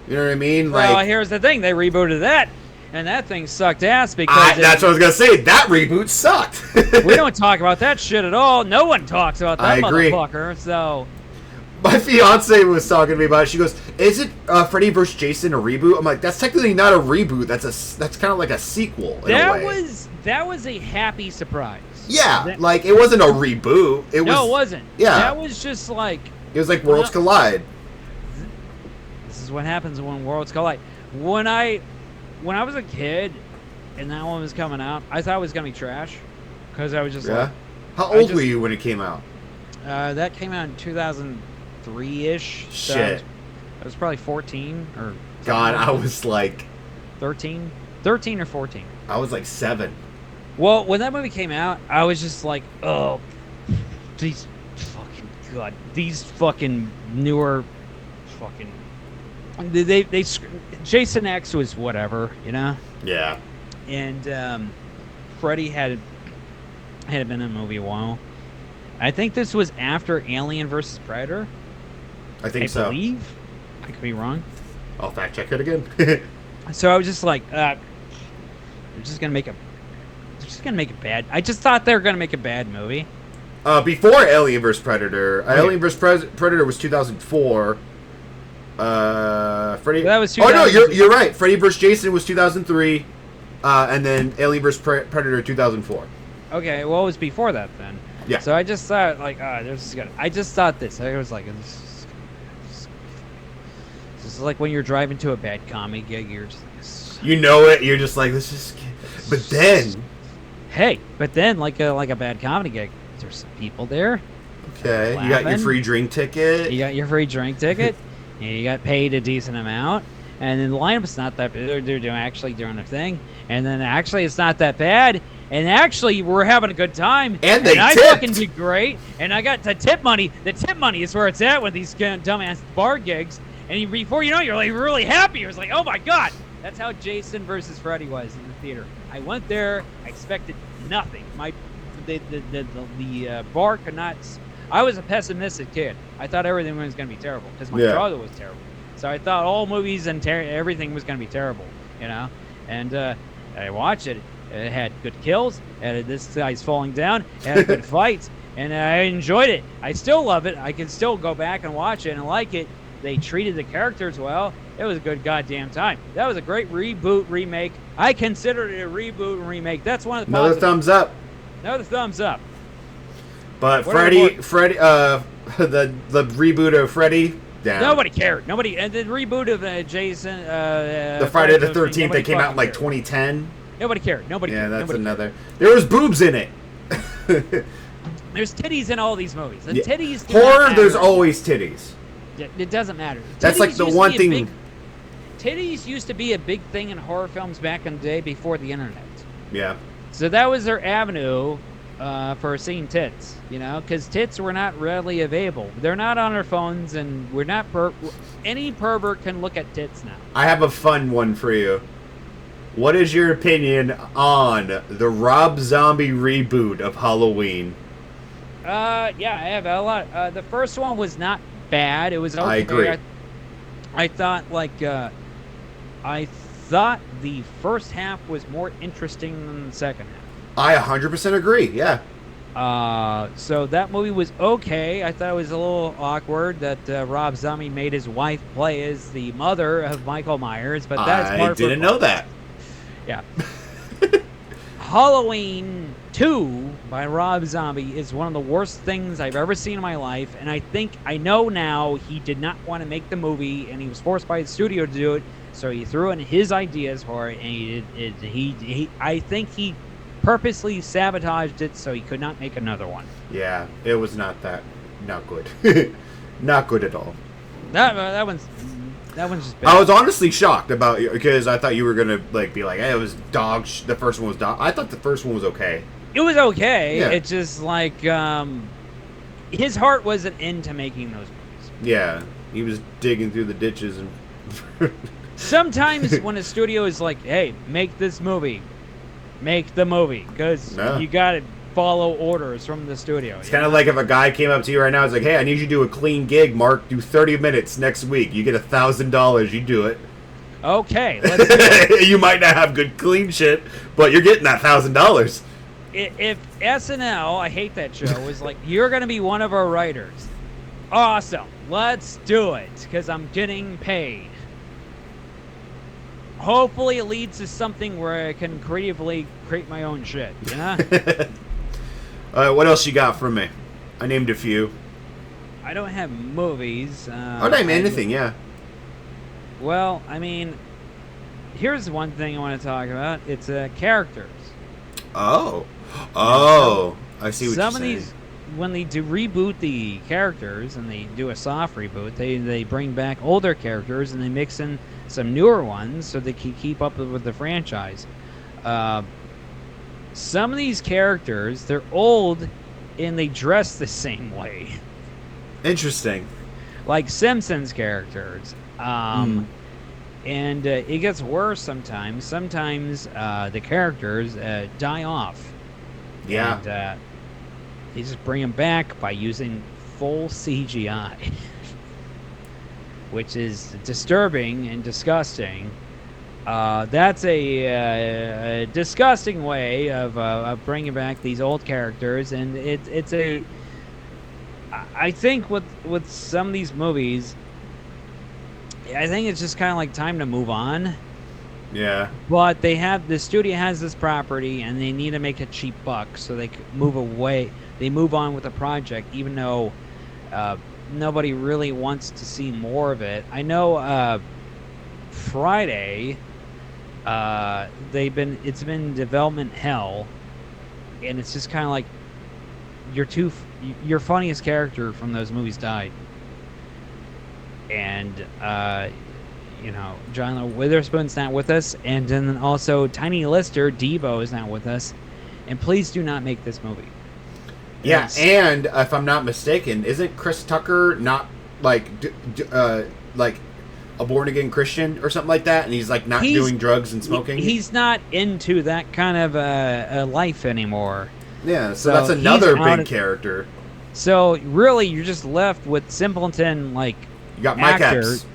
You know what I mean? Well, like, here's the thing: they rebooted that, and that thing sucked ass because that's what I was gonna say. That reboot sucked. We don't talk about that shit at all. No one talks about that motherfucker. So. My fiance was talking to me about it. She goes, "Is it Freddy vs. Jason a reboot?" I'm like, "That's technically not a reboot. That's kind of like a sequel in a way." That was a happy surprise. Yeah, like it wasn't a reboot. It wasn't. Yeah, that was just like it was like Worlds Collide. This is what happens when worlds collide. When I was a kid and that one was coming out, I thought it was gonna be trash because I was just like. How old were you when it came out? That came out in 2003-ish. So Shit. I was probably 14 or. God, I was like. 13 or 14. I was like 7. Well, when that movie came out, I was just like, oh, these fucking newer fucking. They Jason X was whatever, you know. Yeah. And Freddy had been in a movie a while. I think this was after Alien vs. Predator. I so. I believe. I could be wrong. I'll fact check it again. So I was just like, they're just gonna make a bad. I just thought they were gonna make a bad movie. Before Alien vs. Predator. Alien vs. Predator was 2004. Freddy. That was Oh no, you're right. Freddy vs. Jason was 2003, and then Alien vs. Predator 2004. Okay, well, it was before that then. Yeah. So I just thought, like, I just thought this. I was like, this is like when you're driving to a bad comedy gig. You're just, you know it. You're just like, this is. But then. Hey, like a bad comedy gig, there's some people there. Okay, you got your free drink ticket. You got your free drink ticket. And you got paid a decent amount. And then the lineup's not that bad. They're actually doing their thing. And then actually it's not that bad. And actually we're having a good time. And I fucking did great. And I got the tip money. The tip money is where it's at with these dumbass bar gigs. And before you know it, you're like really happy. It was like, oh my God. That's how Jason versus Freddy was in the theater. I went there. I expected nothing. The bar could not... I was a pessimistic kid. I thought everything was going to be terrible because my brother was terrible. So I thought all movies and everything was going to be terrible, you know. And I watched it. It had good kills. It had this guy's falling down. It had good fights, and I enjoyed it. I still love it. I can still go back and watch it and like it. They treated the characters well. It was a good goddamn time. That was a great reboot remake. I considered it a reboot and remake. That's one of the positives. Thumbs up. Another thumbs up. But Freddy, the reboot of Freddy, down. Nobody cared. Nobody, and the reboot of Jason, the Friday the 13th, that came out in like 2010. Nobody cared. Nobody. Yeah, cared. that's nobody another. Cared. There was boobs in it. There's titties in all these movies. The titties. Horror, there's always titties. It doesn't matter. That's like the one thing. Titties used to be a big thing in horror films back in the day before the internet. Yeah. So that was their avenue for seeing tits, you know, because tits were not readily available. They're not on our phones, and we're not any pervert can look at tits now. I have a fun one for you. What is your opinion on the Rob Zombie reboot of Halloween? Yeah, I have a lot. The first one was not bad. It was okay. I agree. I thought I thought the first half was more interesting than the second half. I 100% agree, yeah. So that movie was okay. I thought it was a little awkward that Rob Zombie made his wife play as the mother of Michael Myers, but that's I didn't know that. Yeah. Halloween 2 by Rob Zombie is one of the worst things I've ever seen in my life, and I know now he did not want to make the movie, and he was forced by the studio to do it, so he threw in his ideas for it, and I think he purposely sabotaged it so he could not make another one. Yeah, it was not good. Not good at all. That one's just bad. I was honestly shocked about it because I thought you were gonna be like, hey, it was dog. The first one was dog. I thought the first one was okay. It was okay. Yeah. It's just like his heart wasn't into making those movies. Yeah, he was digging through the ditches and. Sometimes when a studio is like, hey, make this movie. Make the movie, because you gotta follow orders from the studio. It's kind of like if a guy came up to you right now, it's like, hey, I need you to do a clean gig, Mark. Do 30 minutes next week. You get $1,000. You do it. Okay, let's do it. You might not have good clean shit, but you're getting that $1,000. If SNL, I hate that show, was like, you're gonna be one of our writers. Awesome, let's do it, because I'm getting paid. Hopefully it leads to something where I can creatively create my own shit, you know? What else you got for me? I named a few. I don't have movies. I'll name anything, yeah. Well, I mean, here's one thing I want to talk about. It's characters. Oh, I see what you're saying. Some of these, when they do reboot the characters and they do a soft reboot, they bring back older characters and they mix in some newer ones so they can keep up with the franchise. Some of these characters, they're old and they dress the same way. Interesting. Like Simpsons characters. And it gets worse sometimes. Sometimes the characters die off. Yeah. And they just bring them back by using full CGI. Which is disturbing and disgusting. That's a disgusting way of bringing back these old characters, and it's a. I think with some of these movies, I think it's just kind of like time to move on. Yeah. But the studio has this property, and they need to make a cheap buck, so they move away. They move on with the project, even though nobody really wants to see more of it. I know Friday. It's been development hell, and it's just kind of like your funniest character from those movies died, and John Witherspoon's not with us, and then also Tiny Lister Devo is not with us, and please do not make this movie. Yeah, and if I'm not mistaken, isn't Chris Tucker not like like a born-again Christian or something like that, and he's like not doing drugs and smoking? He's not into that kind of a life anymore. Yeah, so that's another big character. So really, you're just left with simpleton like you got Mike Epps.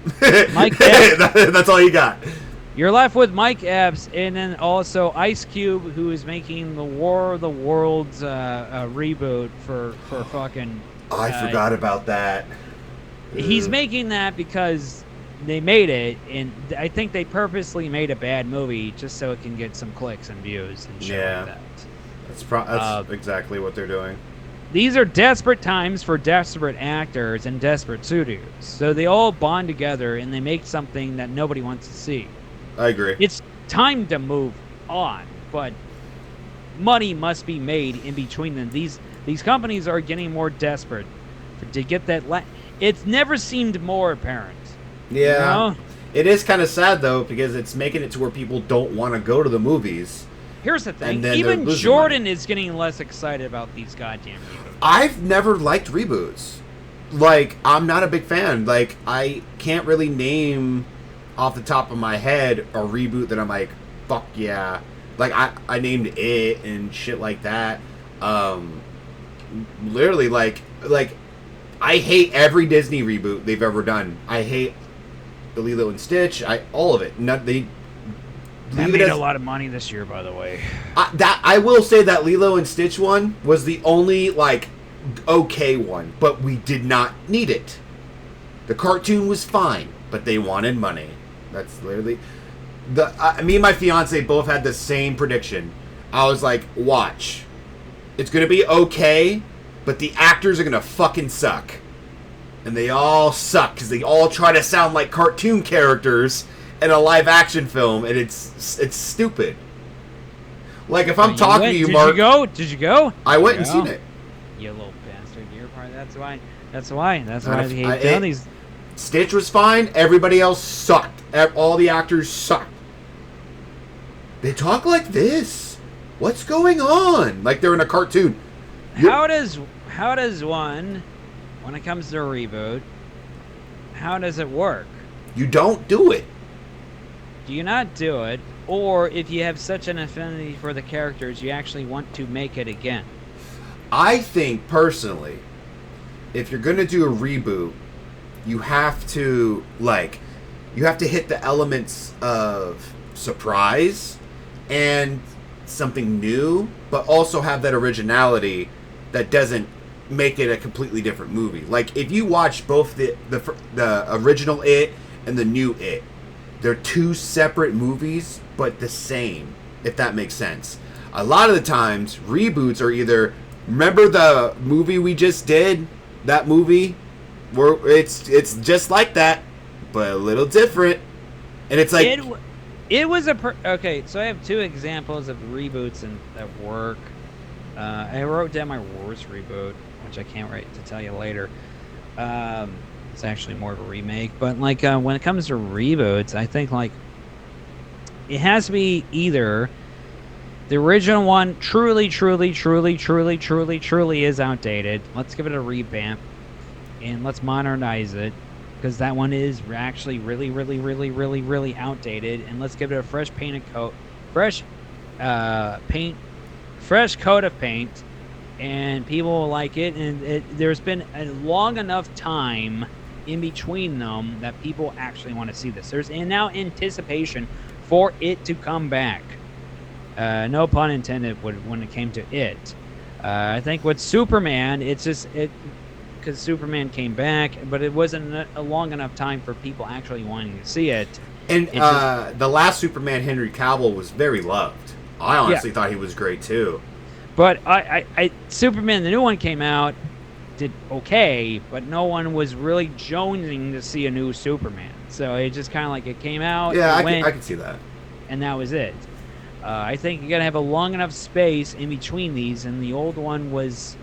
Mike Epps. That's all you got. You're left with Mike Epps, and then also Ice Cube, who is making the War of the Worlds reboot for fucking. I forgot about that. He's making that because they made it, and I think they purposely made a bad movie just so it can get some clicks and views and shit like that. That's exactly what they're doing. These are desperate times for desperate actors and desperate studios. So they all bond together and they make something that nobody wants to see. I agree. It's time to move on, but money must be made in between them. These companies are getting more desperate to get that. It's never seemed more apparent. Yeah. You know? It is kind of sad, though, because it's making it to where people don't want to go to the movies. Here's the thing. Even Jordan is getting less excited about these goddamn reboots. I've never liked reboots. Like, I'm not a big fan. Like, I can't really name off the top of my head a reboot that I'm like, fuck yeah. Like, I named it and shit like that. Literally, like, I hate every Disney reboot they've ever done. I hate the Lilo and Stitch. All of it. That made a lot of money this year, by the way. I will say that Lilo and Stitch one was the only, like, okay one, but we did not need it. The cartoon was fine, but they wanted money. That's literally... me and my fiance both had the same prediction. I was like, watch. It's going to be okay, but the actors are going to fucking suck. And they all suck, because they all try to sound like cartoon characters in a live action film, and it's stupid. Like, if I'm talking to you, Mark... Did you go? I went and seen it. You little bastard. You're part of That's why they hate doing these... Stitch was fine. Everybody else sucked. All the actors sucked. They talk like this. What's going on? Like they're in a cartoon. How does one, when it comes to a reboot, how does it work? You don't do it. Do you not do it? Or if you have such an affinity for the characters, you actually want to make it again? I think, personally, if you're going to do a reboot, you have to hit the elements of surprise and something new, but also have that originality that doesn't make it a completely different movie. Like, if you watch both the original It and the new It, they're two separate movies, but the same, if that makes sense. A lot of the times, reboots are either, remember the movie we just did? That movie? Where it's just like that, but a little different. And it's like... It was okay, so I have two examples of reboots that work. I wrote down my worst reboot, which I can't wait to tell you later. It's actually more of a remake, but like when it comes to reboots, I think like it has to be either the original one truly is outdated. Let's give it a revamp and let's modernize it, because that one is actually really outdated, and let's give it a fresh coat of paint, and people will like it. And there's been a long enough time in between them that people actually want to see this. There's now anticipation for it to come back. No pun intended when it came to it. I think with Superman, it's just because Superman came back, but it wasn't a long enough time for people actually wanting to see it. And the last Superman, Henry Cavill, was very loved. I honestly thought he was great too. But Superman, the new one came out, did okay, but no one was really jonesing to see a new Superman. So it just kind of like it came out. Yeah, I can see that. And that was it. I think you gotta have a long enough space in between these, and the old one was,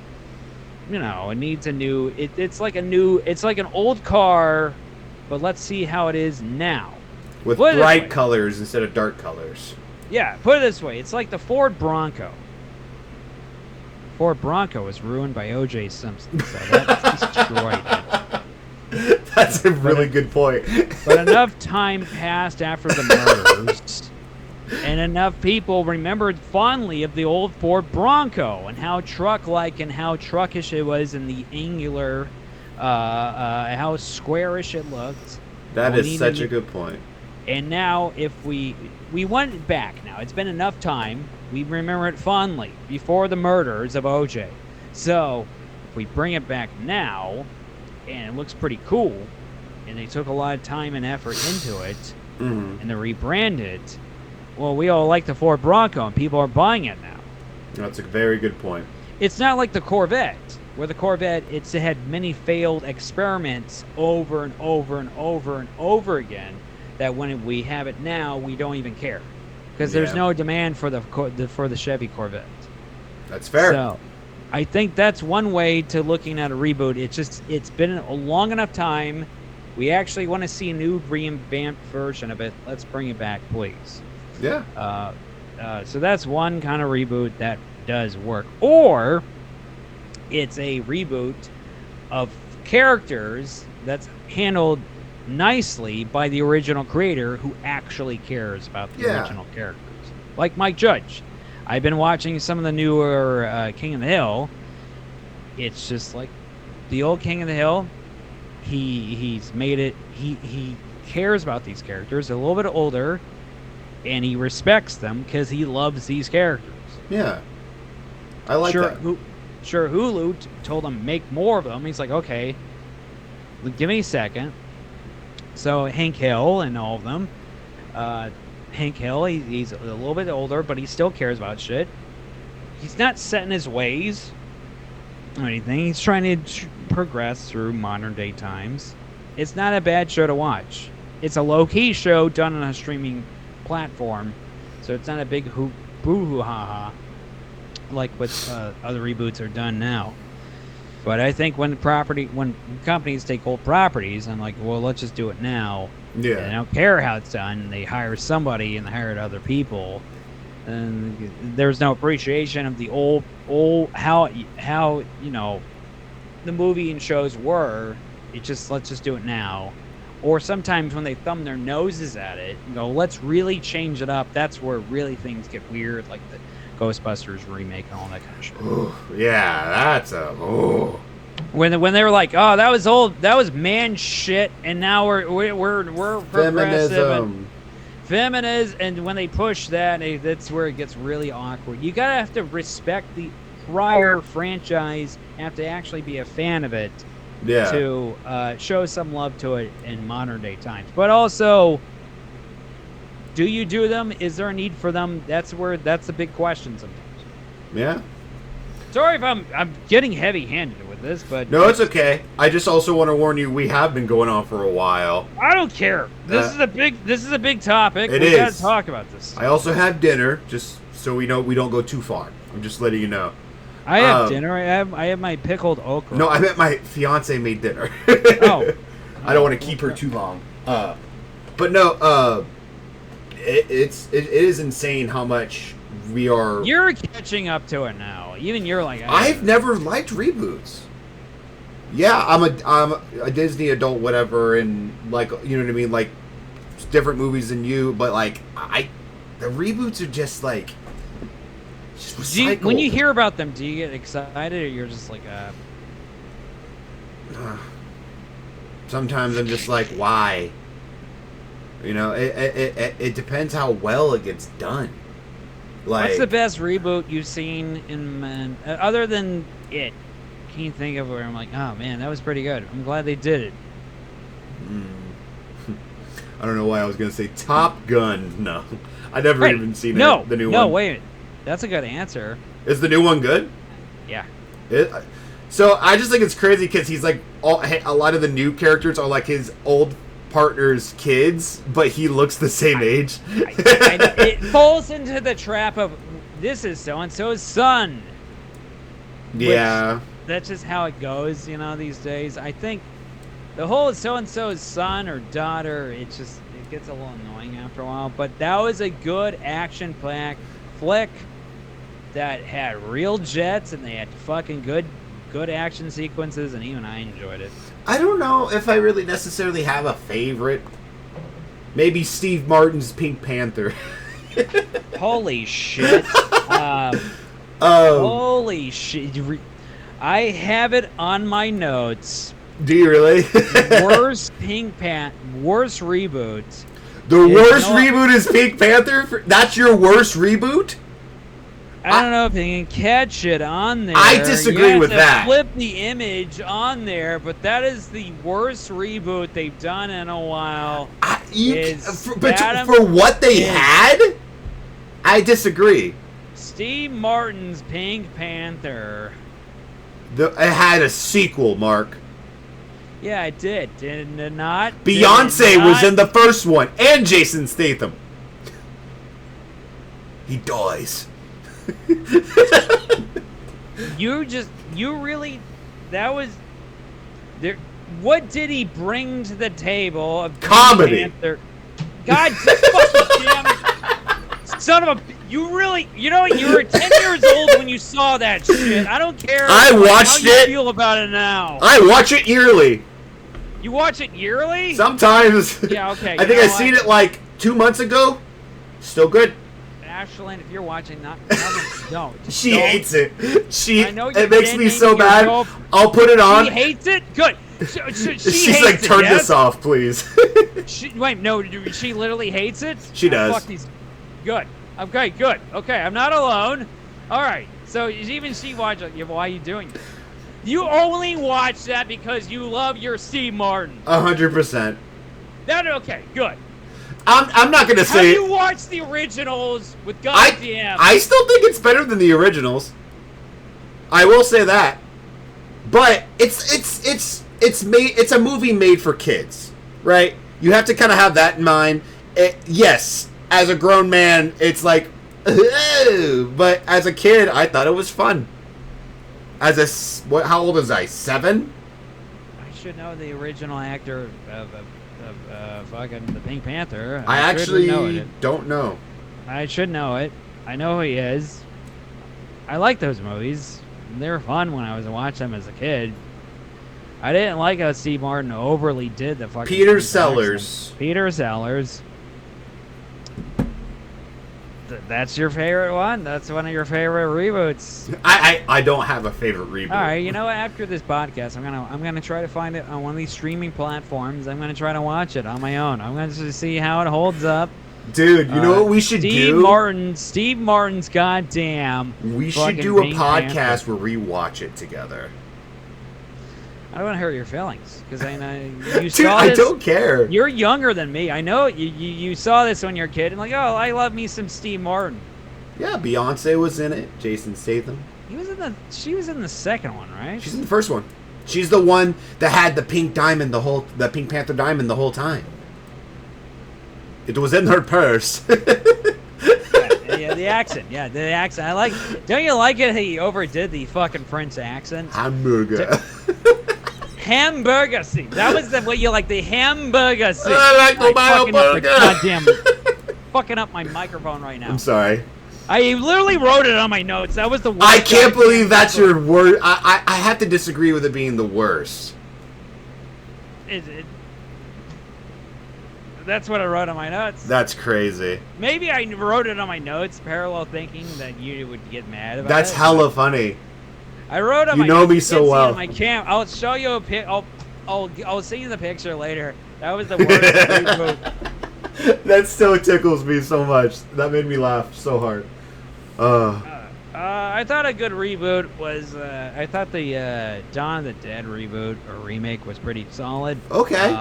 it needs a new. It's like an old car, but let's see how it is now. With bright colors instead of dark colors. Yeah, put it this way: it's like the Ford Bronco. Ford Bronco was ruined by O.J. Simpson, so that destroyed it. That's a really good point. But enough time passed after the murders, and enough people remembered fondly of the old Ford Bronco and how truck-like and how truckish it was, and the angular, how squarish it looked. That is such a good point. And now, if we went back now, it's been enough time. We remember it fondly before the murders of O.J. So, if we bring it back now, and it looks pretty cool, and they took a lot of time and effort into it, and they rebranded it, well, we all like the Ford Bronco, and people are buying it now. That's a very good point. It's not like the Corvette, where the Corvette, it had many failed experiments over and over and over and over again, that when we have it now, we don't even care. Because there's no demand for the Chevy Corvette. That's fair. So, I think that's one way to looking at a reboot. It's been a long enough time. We actually want to see a new revamped version of it. Let's bring it back, please. Yeah. So that's one kind of reboot that does work. Or it's a reboot of characters that's handled nicely by the original creator who actually cares about the original characters. Like Mike Judge. I've been watching some of the newer King of the Hill. It's just like the old King of the Hill. He's made it. He cares about these characters. They're a little bit older, and he respects them because he loves these characters. Yeah, I like that. Hulu told him make more of them. He's like, okay, give me a second. So Hank Hill and all of them. Hank Hill, he's a little bit older, but he still cares about shit. He's not set in his ways or anything. He's trying to progress through modern day times. It's not a bad show to watch. It's a low-key show done on a streaming platform, so it's not a big boo-hoo-ha-ha like what other reboots are done now. But I think when companies take old properties, I'm like, well, let's just do it now. Yeah. And they don't care how it's done. They hire somebody and they hire other people, and there's no appreciation of the old how the movie and shows were. Let's just do it now. Or sometimes when they thumb their noses at it and go, let's really change it up. That's where really things get weird, like the Ghostbusters remake and all that kind of shit. Ooh, yeah, that's when they were like, oh, that was old, that was man shit, and now we're progressive and feminist, and when they push that, that's where it gets really awkward. You gotta have to respect the prior franchise, have to actually be a fan of it, to show some love to it in modern day times. But also, do you do them? Is there a need for them? That's the big question sometimes. Yeah. Sorry if I'm getting heavy-handed with this, but no, it's okay. I just also want to warn you, we have been going on for a while. I don't care. This is a big topic. We gotta talk about this. I also had dinner, just so we know we don't go too far. I'm just letting you know. I have dinner. I have my pickled okra. No, I meant my fiance made dinner. Oh. I don't want to keep her too long. But no, it is insane how much we are. You're catching up to it now. Even you're like, I've never liked reboots. Yeah, I'm a Disney adult, whatever, and like, you know what I mean, like different movies than you, but like the reboots are just like. When you hear about them, do you get excited, or you're just like, Sometimes I'm just like, why? You know, it depends how well it gets done. Like, what's the best reboot you've seen in other than it? Can you think of where I'm like, oh man, that was pretty good. I'm glad they did it. I don't know why I was gonna say Top Gun. No, I never even seen the new one. No, wait a minute. That's a good answer. Is the new one good? Yeah. So I just think it's crazy because he's like a lot of the new characters are like his old partner's kids, but he looks the same age. It falls into the trap of this is so and so's son. Yeah. That's just how it goes, you know, these days. I think the whole so and so's son or daughter, it gets a little annoying after a while. But that was a good action flick that had real jets and they had fucking good action sequences, and even I enjoyed it. I don't know if I really necessarily have a favorite. Maybe Steve Martin's Pink Panther. Holy shit. Holy shit. I have it on my notes. Do you really? Worst worst reboot. The worst reboot is Pink Panther? That's your worst reboot? I don't know if you can catch it on there. I disagree with that. Flip the image on there, but that is the worst reboot they've done in a while. For what they had? I disagree. Steve Martin's Pink Panther. It had a sequel, Mark. Yeah, it did. Did it not? Beyonce was in the first one, and Jason Statham. He dies. That was there. What did he bring to the table of comedy? God fucking damn it! Son of a, you know what? You were 10 years old when you saw that shit. I don't care. I watched how you feel about it now. I watch it yearly. You watch it yearly? Sometimes. Yeah. Okay. I think I seen it like 2 months ago. Still good. Ashlyn, if you're watching, don't. She hates it. It makes me makes so bad. I'll put it on. She hates it? Good. She's like, turn this off, please. Wait, no, she literally hates it? She does. Fuck these. Good. Okay, good. Okay, I'm not alone. All right. So even she watched it. Why are you doing this? You only watch that because you love your Steve Martin. 100%. Okay, good. I'm not gonna say. Have you watched the originals with goddamn? I still think it's better than the originals. I will say that, but it's a movie made for kids, right? You have to kind of have that in mind. Yes, as a grown man, it's like, but as a kid, I thought it was fun. How old was I? 7? I should know the original actor of fucking the Pink Panther. I actually don't know. I should know it. I know who he is. I like those movies. They were fun when I was watching them as a kid. I didn't like how Steve Martin overly did the fucking Peter Sellers. Peter Sellers. That's your favorite one? That's one of your favorite reboots. I don't have a favorite reboot. All right, you know what? After this podcast, I'm gonna try to find it on one of these streaming platforms. I'm gonna try to watch it on my own. I'm gonna just see how it holds up. Dude, you know what we should do? Steve Martin's goddamn. We should do a podcast where we watch it together. I don't want to hurt your feelings because I know you Dude, saw this. I don't care. You're younger than me. I know you saw this when you're a kid and like, oh, I love me some Steve Martin. Yeah, Beyonce was in it. Jason Statham. She was in the second one, right? She's in the first one. She's the one that had the pink diamond, the Pink Panther diamond the whole time. It was in her purse. Yeah, the accent. Yeah, the accent. I like. Don't you like it? He overdid the fucking French accent. Hamburger. Hamburger scene. That was what you like, the hamburger scene. I like the hamburger. Goddamn, fucking up my microphone right now. I'm sorry. I literally wrote it on my notes. That was the worst. I can't believe that's your word. I have to disagree with it being the worst. That's what I wrote on my notes. That's crazy. Maybe I wrote it on my notes, parallel thinking that you would get mad about it. That's hella funny. I wrote on my notes. You know me so well. I'll show you a pic. I'll send you the picture later. That was the worst reboot. That still tickles me so much. That made me laugh so hard. I thought a good reboot was. I thought the Dawn of the Dead reboot or remake was pretty solid. Okay.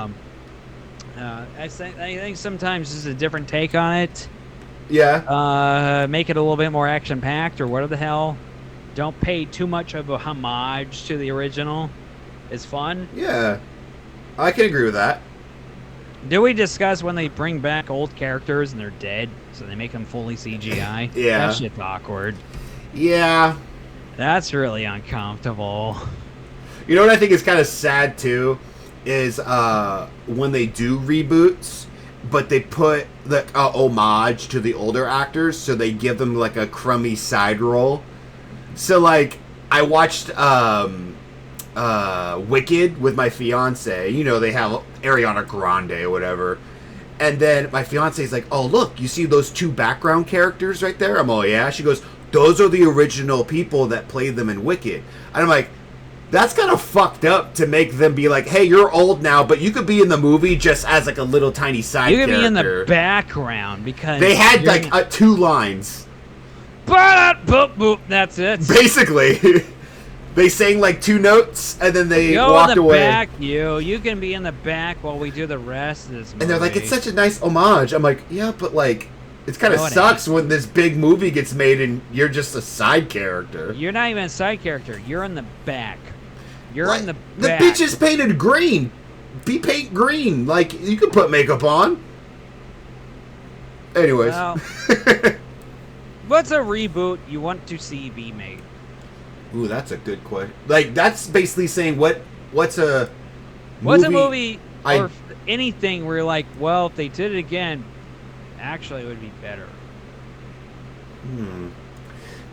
I think sometimes this is a different take on it. Yeah. Make it a little bit more action packed or whatever the hell. Don't pay too much of a homage to the original. It's fun. Yeah. I can agree with that. Do we discuss when they bring back old characters and they're dead, so they make them fully CGI? Yeah. That shit's awkward. Yeah. That's really uncomfortable. You know what I think is kind of sad too is when they do reboots, but they put the homage to the older actors, so they give them like a crummy side role. So like I watched Wicked with my fiance. You know, they have Ariana Grande or whatever. And then my fiance's like, "Oh, look, you see those two background characters right there?" I'm all, "Yeah." She goes, "Those are the original people that played them in Wicked." And I'm like, that's kind of fucked up to make them be like, "Hey, you're old now, but you could be in the movie just as like a little tiny side character." You could be in the background because they had like 2 lines. Boop, boop, that's it. Basically. They sang like 2 notes and then they walked in the away. Back, you can be in the back while we do the rest of this movie. And they're like, "It's such a nice homage." I'm like, "Yeah, but like, it kind of sucks when this big movie gets made and you're just a side character." You're not even a side character. You're in the back. You're like, in the the back. bitch is painted green. Be paint green. Like, you can put makeup on. Anyways. Well, what's a reboot you want to see be made? Ooh, that's a good question. Like, that's basically saying what's a movie or anything where you're like, well, if they did it again, actually it would be better.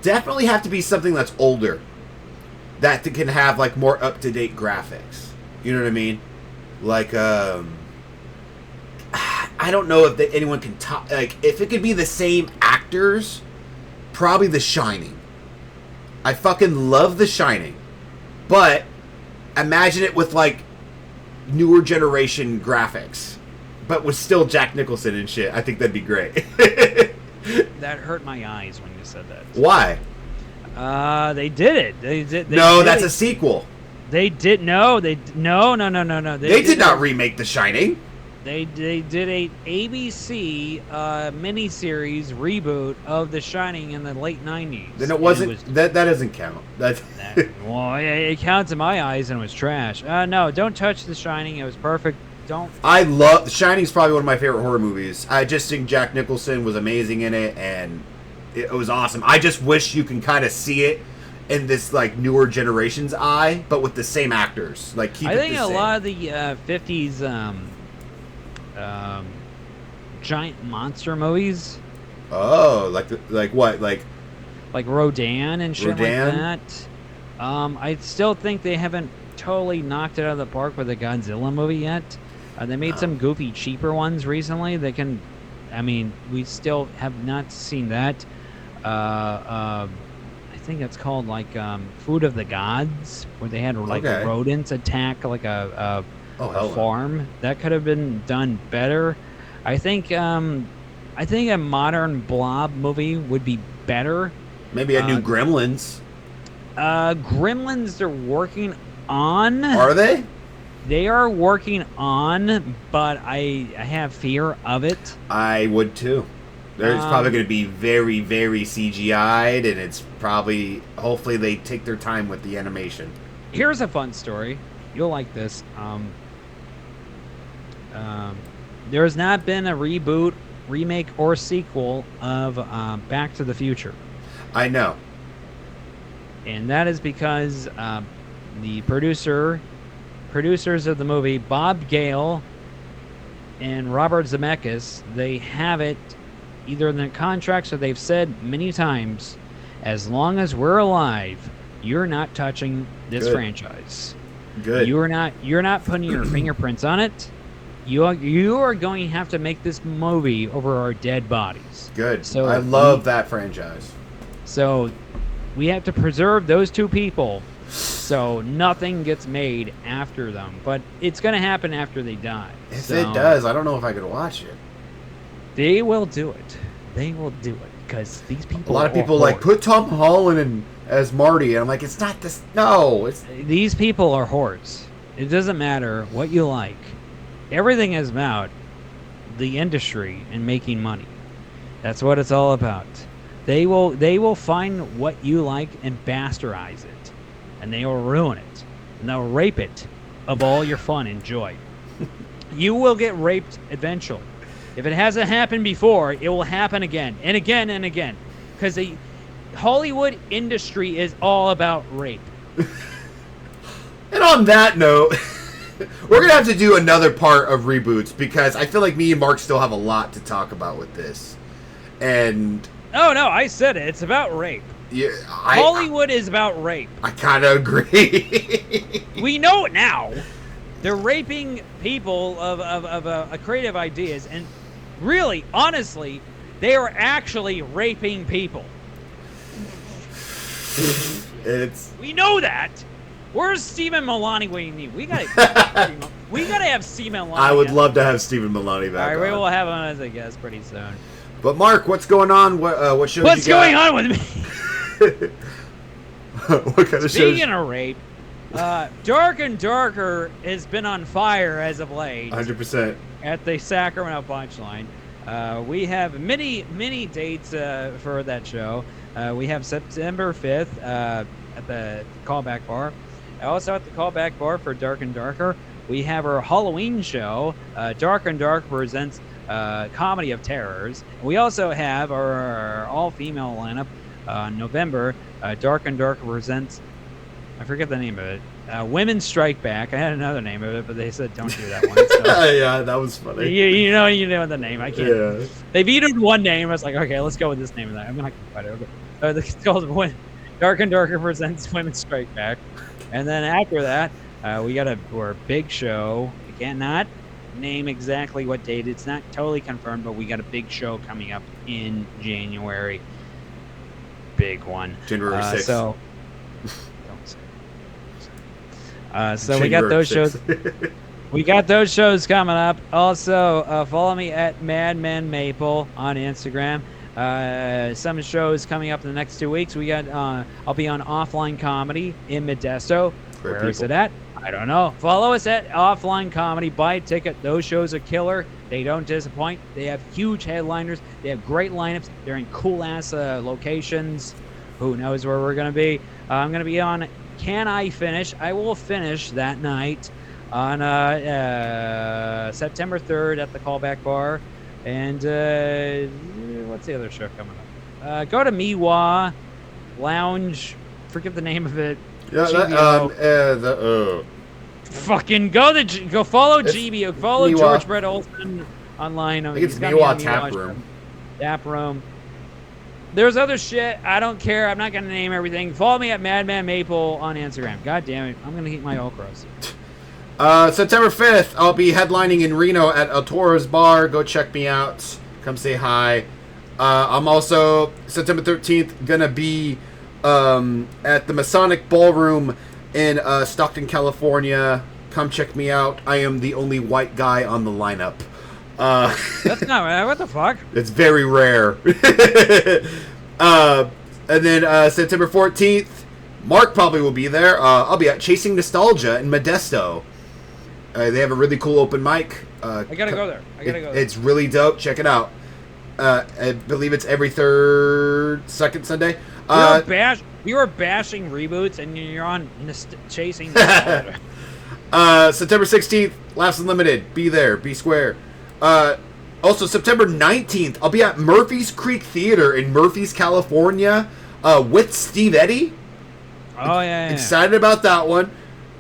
Definitely have to be something that's older. That can have, like, more up-to-date graphics. You know what I mean? Like, I don't know if anyone can top... Like, if it could be the same actors, probably The Shining. I fucking love The Shining. But imagine it with, like, newer generation graphics. But with still Jack Nicholson and shit. I think that'd be great. That hurt my eyes when you said that. Why? They did it. They that's a sequel. They did no. They did not remake The Shining. They did a ABC miniseries reboot of The Shining in the late 90s. Then it wasn't. That doesn't count. Well, it counts in my eyes and it was trash. No, don't touch The Shining. It was perfect. Don't. I love The Shining's probably one of my favorite horror movies. I just think Jack Nicholson was amazing in it, and it was awesome. I just wish you can kind of see it in this like newer generation's eye, but with the same actors. Like keep. I think a lot of the 50s giant monster movies. Oh, like what? Like Rodan and shit like that. I still think they haven't totally knocked it out of the park with the Godzilla movie yet. They made some goofy, cheaper ones recently. We still have not seen that. I think it's called like Food of the Gods, where they had like rodents attack like a farm. That could have been done better. I think a modern Blob movie would be better. Maybe a new Gremlins. Gremlins they're working on. Are they? They are working on, but I have fear of it. I would too. There's probably going to be very, very CGI'd, and it's probably, hopefully they take their time with the animation. Here's a fun story. You'll like this. There has not been a reboot, remake, or sequel of Back to the Future. I know. And that is because the producers of the movie, Bob Gale and Robert Zemeckis, they have it either in their contracts or they've said many times, as long as we're alive, you're not touching this franchise. Good. You're not putting your fingerprints on it. You are going to have to make this movie over our dead bodies. Good. So I love that franchise. So we have to preserve those two people so nothing gets made after them. But it's going to happen after they die. If it does, I don't know if I could watch it. They will do it. They will do it because these people. A lot of people like put Tom Holland as Marty, and I'm like, it's not this. No, it's these people are whores. It doesn't matter what you like. Everything is about the industry and making money. That's what it's all about. They will find what you like and bastardize it, and they will ruin it, and they'll rape it of all your fun and joy. You will get raped eventually. If it hasn't happened before, it will happen again and again and again, because the Hollywood industry is all about rape. And on that note, we're gonna have to do another part of Reboots because I feel like me and Mark still have a lot to talk about with this. And oh no, I said it. It's about rape. Yeah, Hollywood is about rape. I kind of agree. We know it now. They're raping people of creative ideas, and really, honestly, they are actually raping people. We know that. Where's Stephen Milani? We gotta have Stephen Milani. I would love to have Stephen Milani back. All right, we will have him as a guest pretty soon. But Mark, what's going on? What shows? What's going on with me? What kind of shows? Speaking of rape, Dark and Darker has been on fire as of late. 100%. At the Sacramento Punchline. We have many dates for that show. We have September 5th at the Callback Bar. Also at the Callback Bar for Dark and Darker, we have our Halloween show. Dark and Dark presents Comedy of Terrors. We also have our all-female lineup November. Dark and Darker presents, I forget the name of it, Women Strike Back. I had another name of it, but they said don't do that one. So. Yeah, that was funny. You know the name. I can't. Yeah. They vetoed one name. I was like, okay, let's go with this name. And I'm not gonna fight it. Okay. It's called Dark and Darker presents Women Strike Back, and then after that, we got our big show. I cannot name exactly what date. It's not totally confirmed, but we got a big show coming up in January. Big one. January 6th. So don't say. So we got those shows. We got those shows coming up. Also, follow me at Madman Maple on Instagram. Some shows coming up in the next 2 weeks. We got. I'll be on Offline Comedy in Modesto. Where is it at? I don't know. Follow us at Offline Comedy. Buy a ticket. Those shows are killer. They don't disappoint. They have huge headliners. They have great lineups. They're in cool ass locations. Who knows where we're gonna be? I'm gonna be on Can I Finish? I will finish that night on September 3rd at the Callback Bar. And what's the other show coming up? Go to Miwa Lounge. Forget the name of it. Yeah, fucking go follow GBO. Follow Miwa. George Brett Olson online. I think it's Miwa Tap Room. Tap Room. There's other shit. I don't care. I'm not going to name everything. Follow me at Madman Maple on Instagram. God damn it. I'm going to eat my all crust. September 5th, I'll be headlining in Reno at El Toro's Bar. Go check me out. Come say hi. I'm also, September 13th, going to be at the Masonic Ballroom in Stockton, California. Come check me out. I am the only white guy on the lineup. That's not right. What the fuck? It's very rare. And then September 14th, Mark probably will be there. I'll be at Chasing Nostalgia in Modesto. They have a really cool open mic. I gotta go there. It's really dope. Check it out. I believe it's every second Sunday. We were bashing Reboots, and you're on Chasing Nostalgia. September 16th, Laughs Unlimited. Be there. Be square. Also, September 19th, I'll be at Murphy's Creek Theater in Murphy's, California, with Steve Eddy. Oh, yeah. Excited about that one.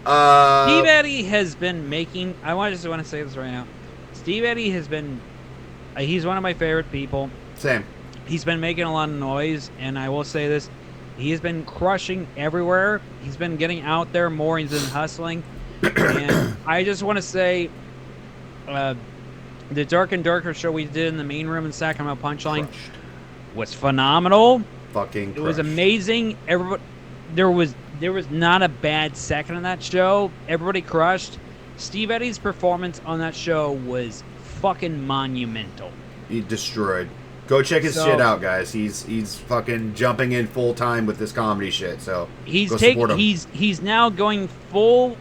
Steve Eddy has been making... I just want to say this right now. Steve Eddy has been... he's one of my favorite people. Same. He's been making a lot of noise, and I will say this. He has been crushing everywhere. He's been getting out there more. He's been hustling. And I just want to say... the Dark and Darker show we did in the main room in Sacramento Punchline was phenomenal. Fucking It was amazing. Everybody, there was not a bad second in that show. Everybody crushed. Steve Eddy's performance on that show was fucking monumental. He destroyed. Go check his shit out, guys. He's fucking jumping in full time with this comedy shit. So he's now going full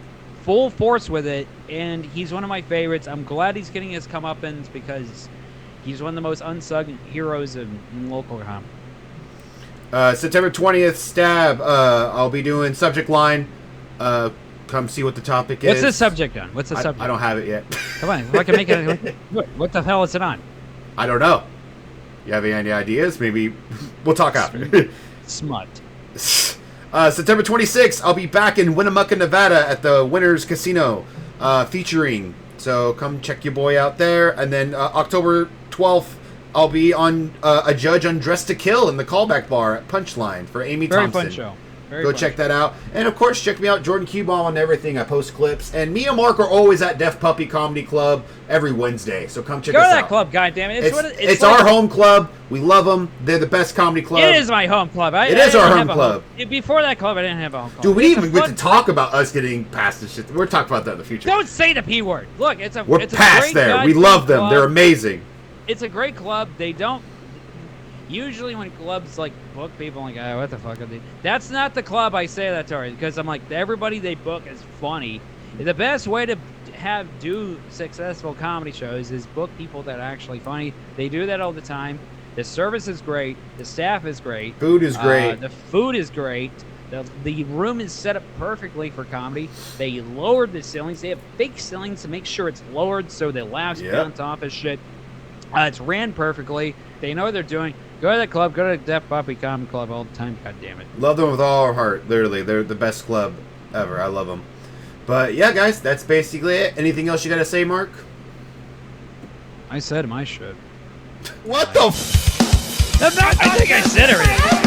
force with it, and he's one of my favorites. I'm glad he's getting his comeuppance because he's one of the most unsung heroes in local comedy. September 20th, Stab. I'll be doing subject line. Come see what the topic is. What's the subject on? What's the subject? I don't have it yet. Come on, if I can make it. What the hell is it on? I don't know. You have any ideas? Maybe we'll talk after. Smut. September 26th, I'll be back in Winnemucca, Nevada at the Winners Casino featuring. So come check your boy out there. And then October 12th, I'll be on a judge on Dress to Kill in the Callback Bar at Punchline for Amy Thompson. Very fun show. Go check that out. And, of course, check me out, Jordan Q-Bomb, on everything. I post clips. And me and Mark are always at Deaf Puppy Comedy Club every Wednesday. So come check us out. Go to that club, goddammit. It's our home club. We love them. They're the best comedy club. It is my home club. It is our home club. Before that club, I didn't have a home club. Dude, we didn't even get to talk about us getting past this shit. We're talking about that in the future. Don't say the P word. Look, we're past there. We love them. They're amazing. It's a great club. They don't... Usually when clubs like book people, I'm like, oh, what the fuck are they? That's not the club I say that to, because I'm like, everybody they book is funny. The best way to do successful comedy shows is book people that are actually funny. They do that all the time. The service is great. The staff is great. Food is great. The food is great. The room is set up perfectly for comedy. They lowered the ceilings. They have fake ceilings to make sure it's lowered so the laughs bounce off as shit. It's ran perfectly. They know what they're doing. Go to the club. Go to the Deaf Puppy Comedy Club all the time. God damn it. Love them with all our heart. Literally, they're the best club ever. I love them. But yeah, guys, that's basically it. Anything else you got to say, Mark? I said my shit. What the? I think I said everything.